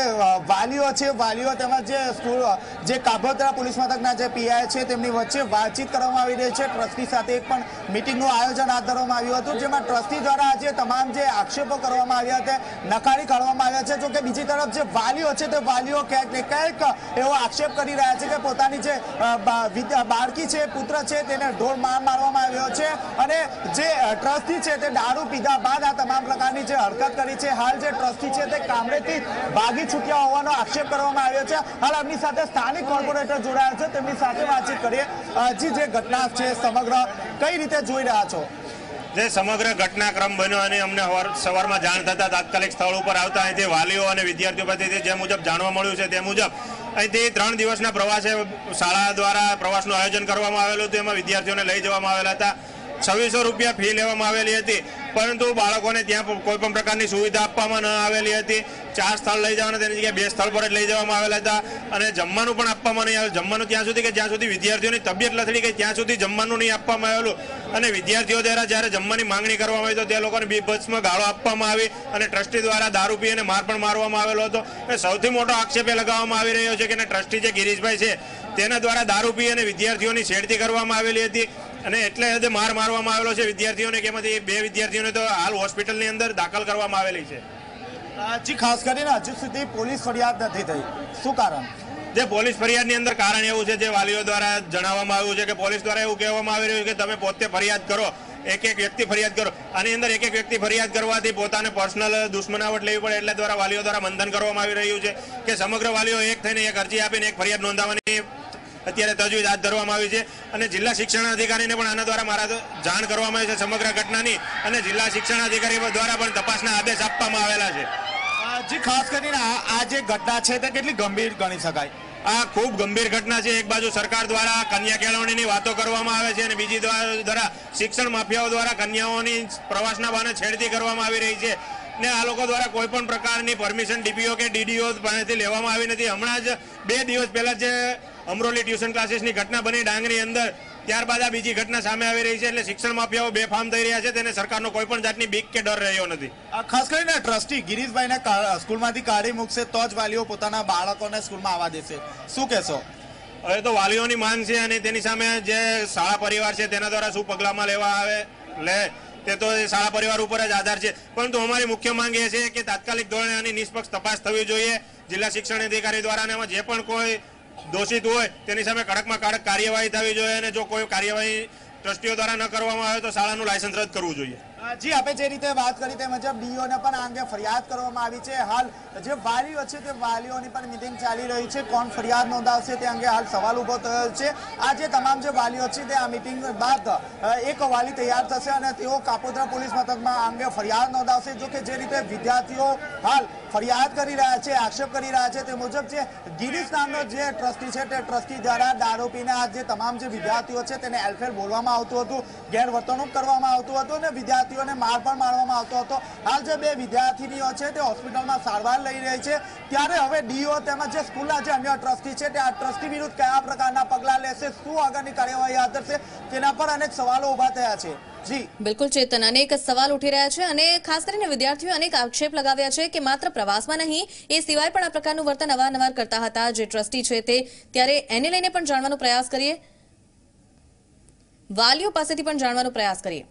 વાલીઓ છે, વાલીઓ તેમજ જે સ્કૂલ જે કાપોદ્રા પોલીસ મથકના જે પીઆઈ છે તેમની વચ્ચે વાતચીત કરવામાં આવી રહી છે. ટ્રસ્ટી સાથે એક પણ મિટિંગનું આયોજન હાથ ધરવામાં આવ્યું હતું જેમાં ટ્રસ્ટી દ્વારા આજે તમામ જે આક્ષેપો કરવામાં આવ્યા હતા નકારી કાઢવામાં આવ્યા છે. જોકે બીજી તરફ જે વાલીઓ છે તે વાલીઓ ક્યાંક ને ક્યાંક એવો આક્ષેપ કરી રહ્યા છે કે પોતાની જે બાળકી છે, પુત્ર છે, તેને ઢોર મારવામાં આવ્યો છે અને જે ટ્રસ્ટી છે તે દારૂ પીધા બાદ આ તમામ પ્રકારની જે હરકત કરી છે. હાલ જે ટ્રસ્ટી છે તે કામરેથી ભાગી છૂટ્યા હોવાનો આક્ષેપ કરવામાં આવ્યો છે. હાલ આપની સાથે સ્થાનિક કોર્પોરેટર જોડાયા છે, તેમની સાથે વાતચીત કરીએ. જી, જે ઘટના છે સમગ્ર કઈ રીતે જોઈ રહ્યા છો? જે સમગ્ર ઘટનાક્રમ બન્યો અને અમને સવારમાં જાણ થતા તાત્કાલિક સ્થળ ઉપર આવતા અહીંથી વાલીઓ અને વિદ્યાર્થીઓ પાસેથી જે મુજબ જાણવા મળ્યું છે તે મુજબ અહીંથી 3 દિવસના પ્રવાસે શાળા દ્વારા પ્રવાસનું આયોજન કરવામાં આવેલું હતું. એમાં વિદ્યાર્થીઓને લઈ જવામાં આવેલા હતા. 2600 રૂપિયા ફી લેવામાં આવેલી હતી, પરંતુ બાળકોને ત્યાં કોઈ પણ પ્રકારની સુવિધા આપવામાં ન આવેલી હતી. 4 સ્થળ લઈ જવાના તેની જગ્યાએ 2 સ્થળ પર જ લઈ જવામાં આવેલા હતા અને જમવાનું પણ આપવામાં નહીં આવેલું. જમવાનું ત્યાં સુધી કે જ્યાં સુધી વિદ્યાર્થીઓની તબિયત લથડી ગઈ ત્યાં સુધી જમવાનું નહીં આપવામાં આવેલું અને વિદ્યાર્થીઓ દ્વારા જ્યારે જમવાની માંગણી કરવામાં આવી તો તે લોકોને બીભત્સમાં ગાળો આપવામાં આવી અને ટ્રસ્ટી દ્વારા દારૂ પી અને માર પણ મારવામાં આવેલો હતો. એ સૌથી મોટો આક્ષેપ એ લગાવવામાં આવી રહ્યો છે કે ટ્રસ્ટી જે ગિરીશભાઈ છે તેના દ્વારા દારૂ પી અને વિદ્યાર્થીઓની છેડતી કરવામાં આવેલી હતી અને એટલે હદે માર મારવામાં આવેલો છે વિદ્યાર્થીઓને, કે એમાંથી 2 વિદ્યાર્થીઓને તો હાલ હોસ્પિટલની અંદર દાખલ કરવામાં આવેલી છે. જી, ખાસ કરીને હજુ સુધી પોલીસ ફરિયાદ નથી થઈ, શું કારણ? જે પોલીસ ફરિયાદની અંદર કારણ એવું છે, જે વાલીઓ દ્વારા જણાવવામાં આવ્યું છે કે પોલીસ દ્વારા એવું કહેવામાં આવી રહ્યું છે કે તમે પોતે ફરિયાદ કરો, એક વ્યક્તિ ફરિયાદ કરો. આની અંદર એક વ્યક્તિ ફરિયાદ કરવાથી પોતાને પર્સનલ દુશ્મનાવટ લેવી પડે એટલે દ્વારા વાલીઓ દ્વારા મંથન કરવામાં આવી રહ્યું છે કે સમગ્ર વાલીઓ એક થઈને એક અરજી આપીને એક ફરિયાદ નોંધાવવાની અત્યારે તજવીજ હાથ ધરવામાં આવી છે અને જિલ્લા શિક્ષણ અધિકારીને પણ આના દ્વારા મારા જાણ કરવામાં આવી છે સમગ્ર ઘટનાની અને જિલ્લા શિક્ષણ અધિકારી દ્વારા પણ તપાસના આદેશ આપવામાં આવેલા છે. જી, ખાસ કરીને આ જે ઘટના છે તે કેટલી ગંભીર ગણી શકાય? આ ખૂબ ગંભીર ઘટના છે. એક બાજુ સરકાર દ્વારા કન્યા કેળવણીની વાતો કરવામાં આવે છે અને બીજી દ્વારા શિક્ષણ માફિયાઓ દ્વારા કન્યાઓની પ્રવાસના બહાને છેડતી કરવામાં આવી રહી છે ને આ લોકો દ્વારા કોઈ પણ પ્રકારની પરમિશન ડીપીઓ કે ડીડીઓ પાસેથી લેવામાં આવી નથી. હમણાં જ 2 દિવસ પહેલા જે અમરોલી ટ્યુશન ક્લાસીસની ઘટના બની ડાંગની અંદર, ત્યારબાદ આ બીજી ઘટના સામે આવી રહી છે એટલે શિક્ષણ માફિયાઓ બેફામ થઈ રહ્યા છે. તેને સરકારનો કોઈ પણ જાતની બીક કે ડર રહ્યો નથી. ખાસ કરીને ટ્રસ્ટી ગિરીશભાઈને સ્કૂલમાંથી કાઢી મૂકશે તો જ વાલીઓ પોતાના બાળકોને સ્કૂલમાં આવવા દેશે, શું કહેશો? હવે તો વાલીઓની માંગ છે અને તેની સામે જે શાળા પરિવાર છે તેના દ્વારા શું પગલામાં લેવા આવે તે તો શાળા પરિવાર ઉપર જ આધાર છે. પરંતુ અમારી મુખ્ય માંગ એ છે કે તાત્કાલિક ધોરણે આની નિષ્પક્ષ તપાસ થવી જોઈએ જિલ્લા શિક્ષણ અધિકારી દ્વારા અને એમાં જે પણ કોઈ દોષિત હોય તેની સામે કડકમાં કડક કાર્યવાહી થવી જોઈએ અને જો કોઈ કાર્યવાહી ટ્રસ્ટીઓ દ્વારા ન કરવામાં આવે તો શાળાનું લાયસન્સ રદ કરવું જોઈએ. જી આપે જે રીતે વાત કરી તે મુજબ ડીઓને પણ આ અંગે ફરિયાદ કરવામાં આવી છે. હાલ જે વાલીઓ છે તે વાલીઓની પણ મિટિંગ ચાલી રહી છે. કોણ ફરિયાદ નોંધાવશે તે અંગે હાલ સવાલ ઉભો થયો છે. આ જે તમામ જે વાલીઓ છે તે આ મિટિંગ બાદ એક વાલી તૈયાર થશે અને તેઓ કાપોદ્રા પોલીસ મથકમાં આ અંગે ફરિયાદ નોંધાવશે. જો કે જે રીતે વિદ્યાર્થીઓ હાલ ફરિયાદ કરી રહ્યા છે, આક્ષેપ કરી રહ્યા છે તે મુજબ જે ગિરીશ નામનો જે ટ્રસ્ટી છે તે ટ્રસ્ટી દ્વારા દારૂ પીને આ જે તમામ જે વિદ્યાર્થીઓ છે તેને એલફેર બોલવામાં આવતું હતું, ગેરવર્તણૂક કરવામાં આવતું હતું અને વિદ્યાર્થીઓને માર પણ મારવામાં આવતો હતો. હાલ જે બે વિદ્યાર્થીનીઓ છે તે હોસ્પિટલમાં સારવાર લઈ રહી છે. ત્યારે હવે ડીઓ તેમજ જે સ્કૂલના જે અન્ય ટ્રસ્ટી છે તે આ ટ્રસ્ટી વિરુદ્ધ કયા પ્રકારના પગલાં લેશે, શું આગળની કાર્યવાહી હાથ ધરશે, તેના પર અનેક સવાલો ઉભા થયા છે. જી બિલકુલ ચેતન, અનેક સવાલ ઉઠી રહ્યા છે અને ખાસ કરીને વિદ્યાર્થીઓ અનેક આક્ષેપ લગાવ્યા છે કે માત્ર પ્રવાસમાં નહીં એ સિવાય પણ આ પ્રકારનું વર્તન અવારનવાર કરતા હતા જે ટ્રસ્ટી છે તે. ત્યારે એને લઈને પણ જાણવાનો પ્રયાસ કરીએ, વાલીઓ પાસેથી પણ જાણવાનો પ્રયાસ કરીએ.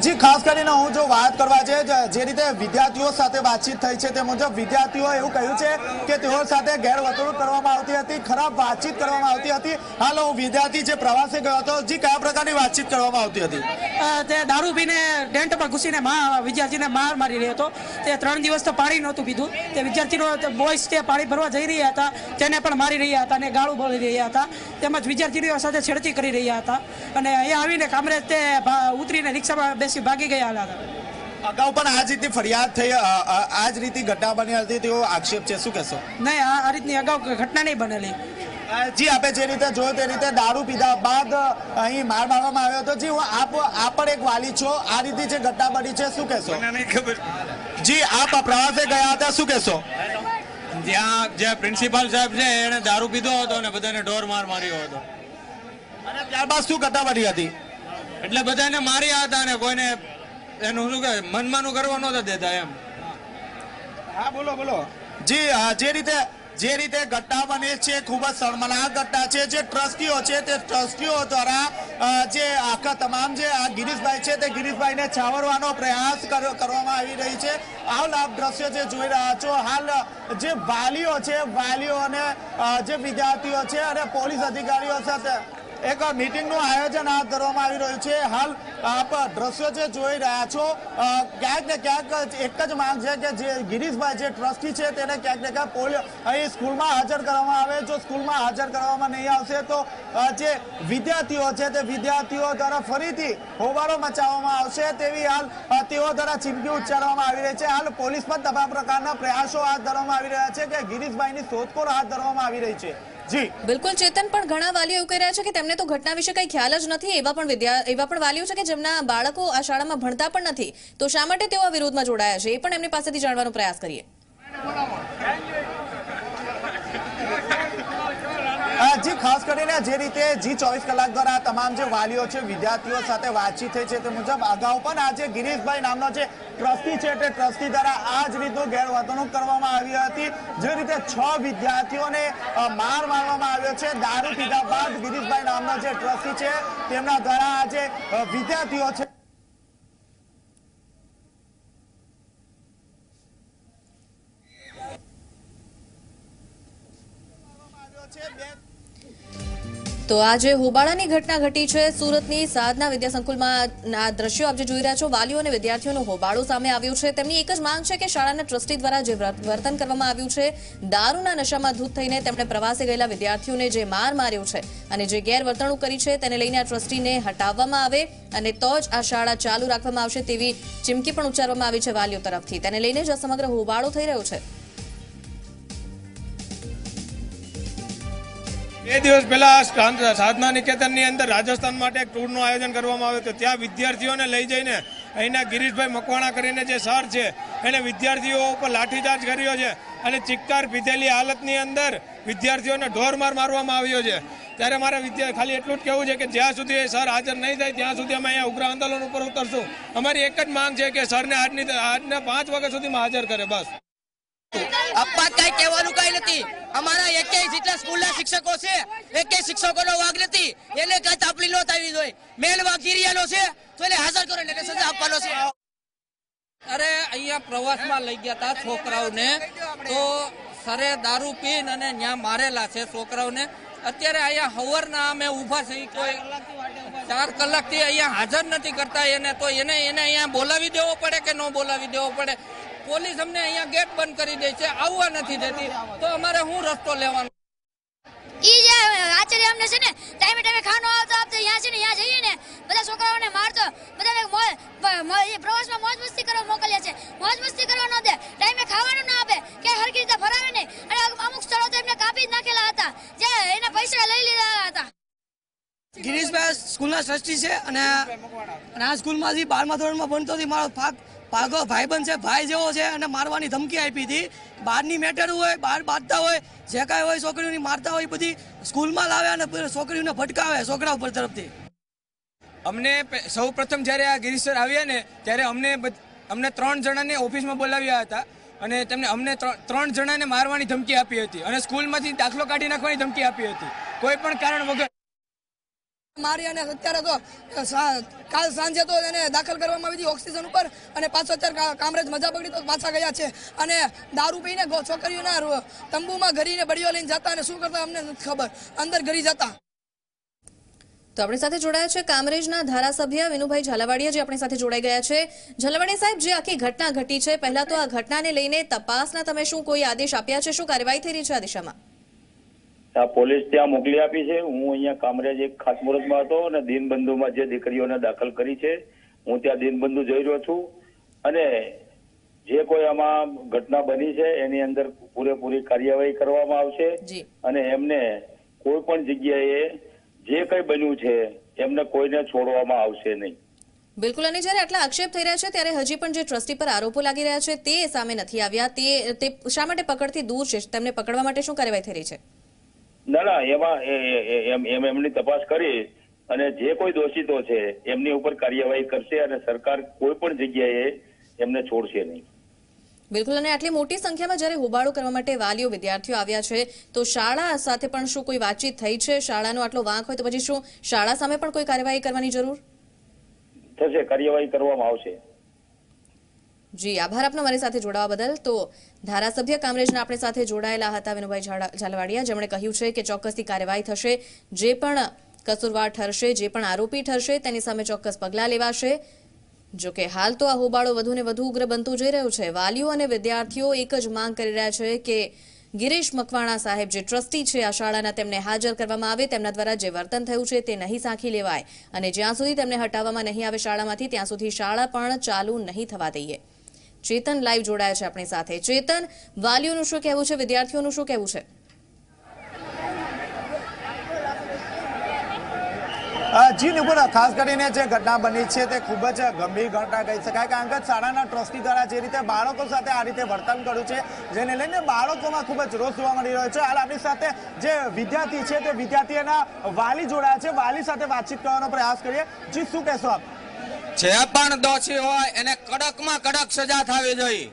જી ખાસ કરીને હું જો વાત કરવા છે જે રીતે વિદ્યાર્થીઓ સાથે વાતચીત થઈ છે તે મુજબ વિદ્યાર્થીઓ એવું કહ્યું છે કે તેઓ સાથે ગેરવર્તણૂક કરવામાં આવતી હતી, ખરાબ વાતચીત કરવામાં આવતી હતી. હાલ હું વિદ્યાર્થી જે પ્રવાસે ગયો હતો, જી કયા પ્રકારની વાતચીત કરવામાં આવતી હતી? તે દારૂ પીને ટેન્ટમાં ઘૂસીને વિદ્યાર્થીને માર મારી રહ્યો હતો. તે 3 દિવસ તો પાણી નહોતું પીધું. તે વિદ્યાર્થીનો બોયસ તે પાણી ભરવા જઈ રહ્યા હતા તેને પણ મારી રહ્યા હતા અને ગાળું બોલી રહ્યા હતા. તેમજ વિદ્યાર્થીઓ સાથે છેડતી કરી રહ્યા હતા અને અહીંયા આવીને કામરેજ તે ઉતરીને રિક્ષામાં બેસી ભાગી ગયા હતા. અગાઉ પણ આ જ રીતની ફરિયાદ થઈ, આ જ રીતની ઘટના બની હતી તેવો આક્ષેપ છે, શું કહેશો? નહીં, આ રીતની અગાઉ ઘટના નહીં બનેલી. જી આપે જે રીતે જોયું તે રીતે દારૂ પીધા બાદ અહીં માર મારવામાં આવ્યો હતો. જી હું આપ પણ એક વાલી છો, આ રીતે જે ઘટના બની છે શું કહેશો? જી આપ પ્રવાસે ગયા હતા, શું કહેશો? ત્યાં જે પ્રિન્સિપાલ સાહેબ છે એને દારૂ પીધો હતો અને બધાને ઢોર માર માર્યો હતો. અને ત્યારબાદ શું ઘટના બની હતી? એટલે બધાને માર્યા હતા અને કોઈને એનું શું કે મનમાનું કરવા નહોતા દેતા એમ. હા બોલો બોલો. જી જે રીતે ઘટના બની છે ખૂબ જ શર્મનાક ઘટના છે. જે ટ્રસ્ટીઓ છે તે ટ્રસ્ટીઓ દ્વારા જે આખા તમામ જે આ ગિરીશભાઈ છે તે ગિરીશભાઈને છાવરવાનો પ્રયાસ કરવામાં આવી રહી છે. હાલ આપ દ્રશ્યો જે જોઈ રહ્યા છો, હાલ જે વાલીઓ છે, વાલીઓ અને જે વિદ્યાર્થીઓ છે અને પોલીસ અધિકારીઓ સાથે એક મીટિંગનું આયોજન હાથ ધરવામાં આવી રહ્યું છે. હાલ આપ દ્રશ્યો જે જોઈ રહ્યા છો, ક્યાંક ને ક્યાંક એક જ માંગ છે કે જે ગિરીશભાઈ જે ટ્રસ્ટી છે તેને ક્યાંક ને ક્યાંક અહીં સ્કૂલમાં હાજર કરવામાં આવે. જો સ્કૂલમાં હાજર કરવામાં નહીં આવશે તો જે વિદ્યાર્થીઓ છે તે વિદ્યાર્થીઓ દ્વારા ફરીથી હોબાળો મચાવવામાં આવશે તેવી હાલ તેઓ દ્વારા ચીમકી ઉચ્ચારવામાં આવી રહી છે. હાલ પોલીસ પણ તમામ પ્રકારના પ્રયાસો હાથ ધરવામાં આવી રહ્યા છે કે ગિરીશભાઈની શોધખોળ હાથ ધરવામાં આવી રહી છે. જી બિલકુલ ચેતન, પણ ઘણા વાલીઓ એવું કહી રહ્યા છે કે તેમને તો ઘટના વિશે કઈ ખ્યાલ જ નથી. એવા પણ વાલીઓ છે કે જેમના બાળકો આ શાળામાં ભણતા પણ નથી, તો શા માટે તેઓ આ વિરોધમાં જોડાયા છે એ પણ એમની પાસેથી જાણવાનો પ્રયાસ કરીએ. જી ખાસ કરીને જે રીતે જી 24 કલાક દ્વારા તમામ જે વાલીઓ છે વિદ્યાર્થીઓ સાથે વાતચીત થઈ છે તે મુજબ અગાઉ પણ આ જે ગિરીશભાઈ નામનો જે ટ્રસ્ટી છે તે ટ્રસ્ટી દ્વારા આ જ રીતનું ગેરવર્તણૂક કરવામાં આવી હતી. જે રીતે 6 વિદ્યાર્થીઓને માર મારવામાં આવ્યો છે દારૂ પીધા બાદ. ગિરીશભાઈ નામનો જે ટ્રસ્ટી છે તેમના દ્વારા આ જે વિદ્યાર્થીઓ છે તો આજે હોબાળાની ઘટના ઘટી છે સુરતની સાધના વિદ્યા સંકુલમાં. આ દ્રશ્યો આપ જે જોઈ રહ્યા છો, વાલીઓ અને વિદ્યાર્થીઓનો હોબાળો સામે આવ્યો છે. તેમની એક જ માંગ છે કે શાળાના ટ્રસ્ટી દ્વારા જે વર્તન કરવામાં આવ્યું છે, દારૂના નશામાં ધૂત થઈને તેમણે પ્રવાસે ગયેલા વિદ્યાર્થીઓને જે માર માર્યો છે અને જે ગેરવર્તણૂક કરી છે તેને લઈને આ ટ્રસ્ટીને હટાવવામાં આવે અને તો જ આ શાળા ચાલુ રાખવામાં આવશે તેવી ચીમકી પણ ઉચ્ચારવામાં આવી છે વાલીઓ તરફથી. તેને લઈને જ આ સમગ્ર હોબાળો થઈ રહ્યો છે. 2 દિવસ પહેલા સાધના નિકેતનની અંદર રાજસ્થાન માટે એક ટૂરનું આયોજન કરવામાં આવ્યું હતું. ત્યાં વિદ્યાર્થીઓને લઈ જઈને અહીંના ગિરીશભાઈ મકવાણા કરીને જે સર છે એને વિદ્યાર્થીઓ ઉપર લાઠીચાર્જ કર્યો છે અને ચિક્કાર પીધેલી હાલતની અંદર વિદ્યાર્થીઓને ઢોરમાર મારવામાં આવ્યો છે. ત્યારે મારે ખાલી એટલું જ કહેવું છે કે જ્યાં સુધી એ સર હાજર નહીં થાય ત્યાં સુધી અમે અહીંયા ઉગ્ર આંદોલન ઉપર ઉતરશું. અમારી એક જ માંગ છે કે સરને આજના 5 વાગ્યા સુધીમાં હાજર કરે, બસ. અપવાદ કઈ કહેવાનું કઈ નથી. અમારા 21 જેટલા સ્કૂલના શિક્ષકો છે, 21 શિક્ષકોનો વાગ નથી. એને કઈ તાપલી નો થવી જોઈએ. મેલ વાગ ગીરિયાનો છે તો એને હાજર કરો, એને સજા આપવાનો છે. અરે અહીંયા પ્રવાસમાં લઈ ગયા હતા છોકરાઓને, તો સરે દારૂ પીને અને ત્યાં મારેલા છે છોકરાઓને. અત્યારે અહીંયા હવરના અમે ઊભા છે, કોઈ 4 કલાકથી અહીંયા હાજર નથી કરતા. એને તો એને અહીંયા બોલાવી દેવો પડે કે ન બોલાવી દેવો પડે? પોલીસ અમને અહીંયા ગેટ બંધ કરી દે છે, આવવા નથી દેતી, તો અમારે શું રસ્તો લેવાનો? ઈ જે આચાર્ય અમને છે ને ટાઈમે ટાઈમે ખાનો આવતો આપતો, અહીંયા છે ને અહીંયા જઈએ ને બધા છોકરાઓને મારતો, બધાને પ્રવાસમાં મોજ મસ્તી કરવા મોકલ્યા છે. મોજ મસ્તી કરવા ન દે, ટાઈમે ખાવાનું ના આપે, કે હરખી રીતે ફરાવે નહીં. અને અમુક સ્થળો તો એમને કાપી જ નાખેલા હતા, જે એના પૈસા લઈ લીધા હતા. ગિરીશભાઈ સ્કૂલના ટ્રસ્ટી છે અને આ સ્કૂલમાંથી 12મા ધોરણમાં ભણતો હતી. મારો ભાગો ભાઈબંધ છે, ભાઈ જેવો છે, અને મારવાની ધમકી આપી હતી. બહારની મેટર હોય, બહાર બાંધતા હોય, જે કાંઈ હોય છોકરીઓની મારતા હોય, બધી સ્કૂલમાં લાવે અને છોકરીઓને ભટકાવે છોકરા ઉપર તરફથી. અમને સૌ પ્રથમ જ્યારે આ ગિરીશ સર આવ્યા ને ત્યારે અમને 3 જણાને ઓફિસમાં બોલાવ્યા હતા અને અમને 3 જણાને મારવાની ધમકી આપી હતી અને સ્કૂલમાંથી દાખલો કાઢી નાખવાની ધમકી આપી હતી, કોઈ પણ કારણ વગર મારી. અને અત્યારે તો કાલ સાંજે તો એને દાખલ કરવામાં આવી હતી ઓક્સિજન ઉપર, અને પાછો અત્યારે કામરેજ મજા પકડી તો પાછા ગયા છે. અને દારૂ પીને છોકરીઓના તંબુમાં ઘરીને બળીઓ લઈને જતા, અને શું કરતા અમને નથી ખબર, અંદર ઘરી જતા. તો આપણી સાથે જોડાયા છે કામરેજના ધારાસભ્ય વિનુભાઈ ઝાલાવાડિયા, જે આપણી સાથે જોડાઈ ગયા છે. ઝાલાવાડિયા સાહેબ, જે આખી ઘટના ઘટી છે, પહેલા તો આ ઘટનાને લઈને તપાસના તમે શું કોઈ આદેશ આપ્યા છે? શું કાર્યવાહી થઈ રહી છે આ દિશામાં? પોલીસ ત્યાં મોકલી આપી છે. હું અહીંયા કામરેજ એક ખાતમુહૂર્તમાં હતો અને દીનબંધુમાં જે દીકરીઓને દાખલ કરી છે, હું ત્યાં દીનબંધુ જઈ રહ્યો છું. અને જે કોઈ આમાં ઘટના બની છે એની અંદર પૂરેપૂરી કાર્યવાહી કરવામાં આવશે અને એમને કોઈ પણ જગ્યાએ જે કઈ બન્યું છે એમને કોઈને છોડવામાં આવશે નહીં. બિલકુલ. અને જ્યારે આટલા આક્ષેપ થઈ રહ્યા છે ત્યારે હજી પણ જે ટ્રસ્ટી પર આરોપો લાગી રહ્યા છે તે સામે નથી આવ્યા, તે શા માટે પકડથી દૂર છે? તેમને પકડવા માટે શું કાર્યવાહી થઈ રહી છે? ના, એમાં એમની તપાસ કરી અને જે કોઈ દોષિતો છે એમની ઉપર કાર્યવાહી કરશે અને સરકાર કોઈ પણ જગ્યાએ એમને છોડશે નહીં. બિલકુલ. અને આટલી મોટી સંખ્યામાં જ્યારે હોબાળો કરવા માટે વાલીઓ વિદ્યાર્થીઓ આવ્યા છે તો શાળા સાથે પણ શું કોઈ વાતચીત થઈ છે? શાળાનો આટલો વાંક હોય તો પછી શું શાળા સામે પણ કોઈ કાર્યવાહી કરવાની જરૂર થશે? કાર્યવાહી કરવામાં આવશે. જી, આભાર આપનો મારી સાથે જોડાવા બદલ. તો ધારાસભ્ય કામરેજના આપણી સાથે જોડાયેલા હતા વિનુભાઈ ઝાલાવાડિયા, જેમણે કહ્યું છે કે ચોક્કસથી કાર્યવાહી થશે, જે પણ કસૂરવાર ઠરશે, જે પણ આરોપી ઠરશે તેની સામે ચોક્કસ પગલાં લેવાશે. જોકે હાલ તો આ હોબાળો વધુ ને વધુ ઉગ્ર બનતું જઈ રહ્યું છે. વાલીઓ અને વિદ્યાર્થીઓ એક જ માંગ કરી રહ્યા છે કે ગિરીશ મકવાણા સાહેબ જે ટ્રસ્ટી છે આ શાળાના, તેમને હાજર કરવામાં આવે, તેમના દ્વારા જે વર્તન થયું છે તે નહીં સાંખી લેવાય અને જ્યાં સુધી તેમને હટાવવામાં નહીં આવે શાળામાંથી ત્યાં સુધી શાળા પણ ચાલુ નહીં થવા દઈએ. ચેતન લાઈવ જોડાયા છે આપણી સાથે. ચેતન, વાલીઓનું શું કહેવું છે, વિદ્યાર્થીઓનું શું કહેવું છે? જી નિપુણ, ખાસ કરીને જે ઘટના બની છે તે ખૂબ જ ગંભીર ઘટના કહી શકાય, કારણ કે શાળાના ટ્રસ્ટી દ્વારા જે રીતે બાળકો સાથે આ રીતે વર્તન કર્યું છે જેને લઈને બાળકોમાં ખૂબ જ રોષ જોવા મળી રહ્યો છે. હાલ આપણી સાથે જે વિદ્યાર્થી છે તે વિદ્યાર્થીના વાલી જોડાયા છે, વાલી સાથે વાતચીત કરવાનો પ્રયાસ કરીએ. જી, શું કહેશો આપ? જે પણ દોષી હોય એને કડકમાં કડક સજા થવી જોઈએ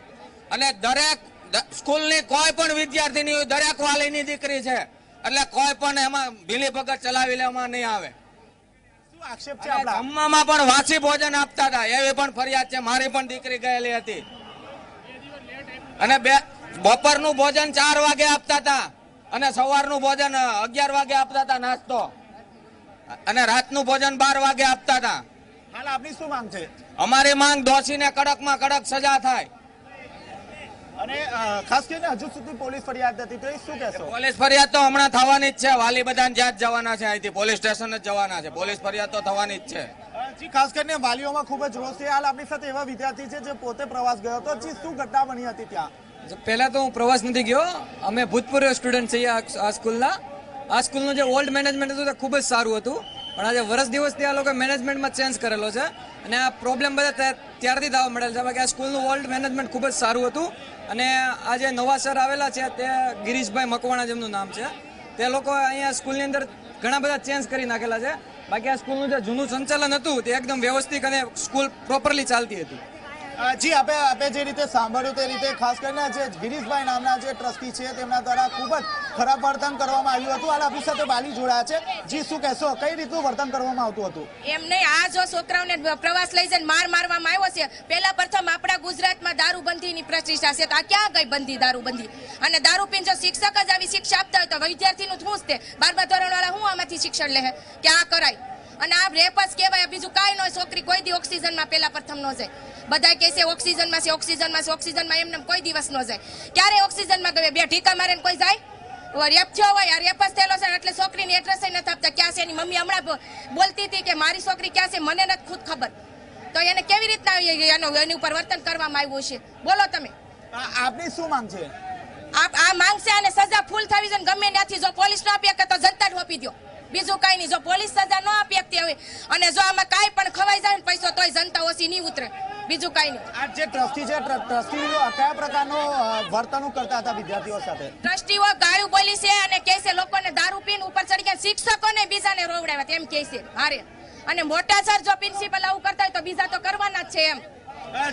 અને દરેક સ્કૂલની કોઈ પણ વિદ્યાર્થીની હોય, દરેક વાલીની દીકરી છે એટલે કોઈ પણ એમાં ભીલી ભગત ચલાવી લેવામાં નહીં આવે. જમવામાં પણ વાસી ભોજન આપતા હતા એવી પણ ફરિયાદ છે. મારી પણ દીકરી ગયેલી હતી અને બપોરનું ભોજન 4 વાગે આપતા હતા અને સવારનું ભોજન 11 વાગે આપતા હતા નાસ્તો, અને રાતનું ભોજન 12 વાગે આપતા હતા. હાલ આપની શું માંગ છે? અમારી માંગ દોષીને કડકમાં કડક સજા થાય. અને ખાસ કરીને હજુ સુધી પોલીસ ફરિયાદ નથી, તો એ શું કહેશો? પોલીસ ફરિયાદ તો હમણાં થવાની જ છે. વાલી બધાને જ્યાં જ જવાના છે, અહીંથી પોલીસ સ્ટેશન જ જવાના છે. પોલીસ ફરિયાદ તો થવાની જ છે. જી, ખાસ કરીને વાલીઓમાં ખૂબ જ રોષ છે. હાલ આપણી સાથે એવા વિદ્યાર્થી છે જે પોતે પ્રવાસ ગયો હતો. જી, શું ઘટના બની હતી ત્યાં? પહેલા તો હું પ્રવાસ નથી ગયો. અમે ભૂતપૂર્વ સ્ટુડન્ટ છીએ આ સ્કૂલના. આ સ્કૂલનું જે ઓલ્ડ મેનેજમેન્ટ હતું તે ખૂબ જ સારું હતું, પણ આજે વર્ષ દિવસથી આ લોકો મેનેજમેન્ટમાં ચેન્જ કરેલો છે અને આ પ્રોબ્લેમ બધા ત્યારથી થવા મળેલ છે. બાકી આ સ્કૂલનું ઓલ્ડ મેનેજમેન્ટ ખૂબ જ સારું હતું અને આ જે નવા સર આવેલા છે તે ગિરીશભાઈ મકવાણા જેમનું નામ છે, તે લોકો અહીંયા સ્કૂલની અંદર ઘણા બધા ચેન્જ કરી નાખેલા છે. બાકી આ સ્કૂલનું જે જૂનું સંચાલન હતું તે એકદમ વ્યવસ્થિત અને સ્કૂલ પ્રોપરલી ચાલતી હતી. જી આપે જે રીતે સાંભળ્યું તે રીતે ખાસ કરીને જે ગિરીશભાઈ નામના જે ટ્રસ્ટી છે તેમના દ્વારા ખૂબ જ ખરાબ વર્તન કરવામાં આવ્યું હતું. હાલ આપણી સાથે વાલી જોડાયા છે. જી શું કહેશો, કઈ રીતનું વર્તન કરવામાં આવતું હતું? એમ નહીં, આ જો છોકરાઓને પ્રવાસ લઈ જઈને મારવામાં આવ્યો છે. પહેલા પ્રથમ આપણા ગુજરાતમાં દારૂબંધીની પ્રતિષ્ઠા છે, તો આ ક્યાં ગઈ બંધી દારૂબંધી? અને દારૂ પીને જો શિક્ષક જ આવી શિક્ષા આપતા હોય તો વિદ્યાર્થીનું શું છે? 12મા ધોરણવાળા શું આમાંથી શિક્ષણ લે કે આ કરાય? અને આ રેપ જ કહેવાય, બીજું કાંઈ ન હોય. છોકરી કોઈ દી ઓક્સિજનમાં પહેલા પ્રથમ ન જાય. બધા કહે છે ઓક્સિજનમાં છે, ઓક્સિજનમાં છે, ઓક્સિજનમાં એમને કોઈ દિવસ ન જાય. ક્યારે ઓક્સિજનમાં ગમે? બે ઢીકા મારે કોઈ જાય? રેપ થયો હોય, આ રેપ જ થયેલો છે એટલે છોકરીને એડ્રેસ નથી આપતા. ક્યાં છે એની મમ્મી? હમણાં બોલતી હતી કે મારી છોકરી ક્યાં છે, મને નથી ખુદ ખબર. તો એને કેવી રીતના એની ઉપર વર્તન કરવામાં આવ્યું છે? બોલો તમે. આપની શું માંગ છે? આ માંગ છે અને સજા ફૂલ થવી જોઈએ. ગમે ત્યાંથી જો પોલીસ ન આપી શકે તો જનતાને આપી દો, બીજું કઈ નહીં. જો પોલીસ સજા ન આપી શકતી હવે અને જો આમાં કાંઈ પણ ખવાઈ જાય ને પૈસો તોય જનતા ઓછી નહીં ઉતરે, બીજું કઈ નહીં. આ જે ટ્રસ્ટી છે, ટ્રસ્ટીઓ કયા પ્રકારનો વર્તન કરતા હતા વિદ્યાર્થીઓ સાથે? ટ્રસ્ટીઓ ગાળું બોલી છે અને કહે છે લોકોને દારૂ પીને ઉપર ચડી ગયા, શિક્ષકોને બીજાને રોવડાવ્યા એમ કહે છે. હારે અને મોટા સર જો પ્રિન્સિપલ આવું કરતા હોય તો બીજા તો કરવાના જ છે એમ.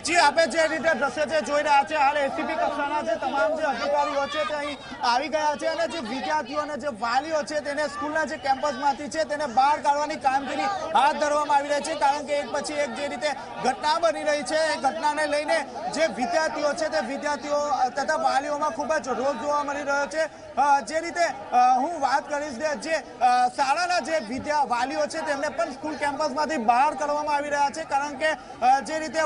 જી આપે જે રીતે દ્રશ્ય છે જોઈ રહ્યા છે, હાલ એસીપી કક્ષાના જે તમામ જે અધિકારીઓ છે તે અહીં આવી ગયા છે અને જે વિદ્યાર્થીઓ અને જે વાલીઓ છે તેને સ્કૂલના જે કેમ્પસમાંથી છે તેને બહાર કાઢવાની કામગીરી હાથ ધરવામાં આવી રહી છે. કારણ કે એક પછી એક જે રીતે ઘટના બની રહી છે એ ઘટનાને લઈને જે વિદ્યાર્થીઓ છે તે વિદ્યાર્થીઓ તથા વાલીઓમાં ખૂબ જ રોષ જોવા મળી રહ્યો છે. જે રીતે હું વાત કરીશ જે શાળાના જે વાલીઓ છે તેમને પણ સ્કૂલ કેમ્પસમાંથી બહાર કાઢવામાં આવી રહ્યા છે. કારણ કે જે રીતે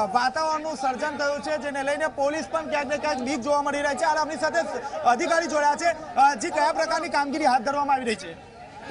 વાતાવરણનું સર્જન થયું છે જેને લઈને પોલીસ પણ ક્યાંક ને ક્યાંક બીક જોવા મળી રહી છે. હાલ આપણી સાથે અધિકારી જોડ્યા છે. જે કયા પ્રકારની કામગીરી હાથ ધરવામાં આવી રહી છે?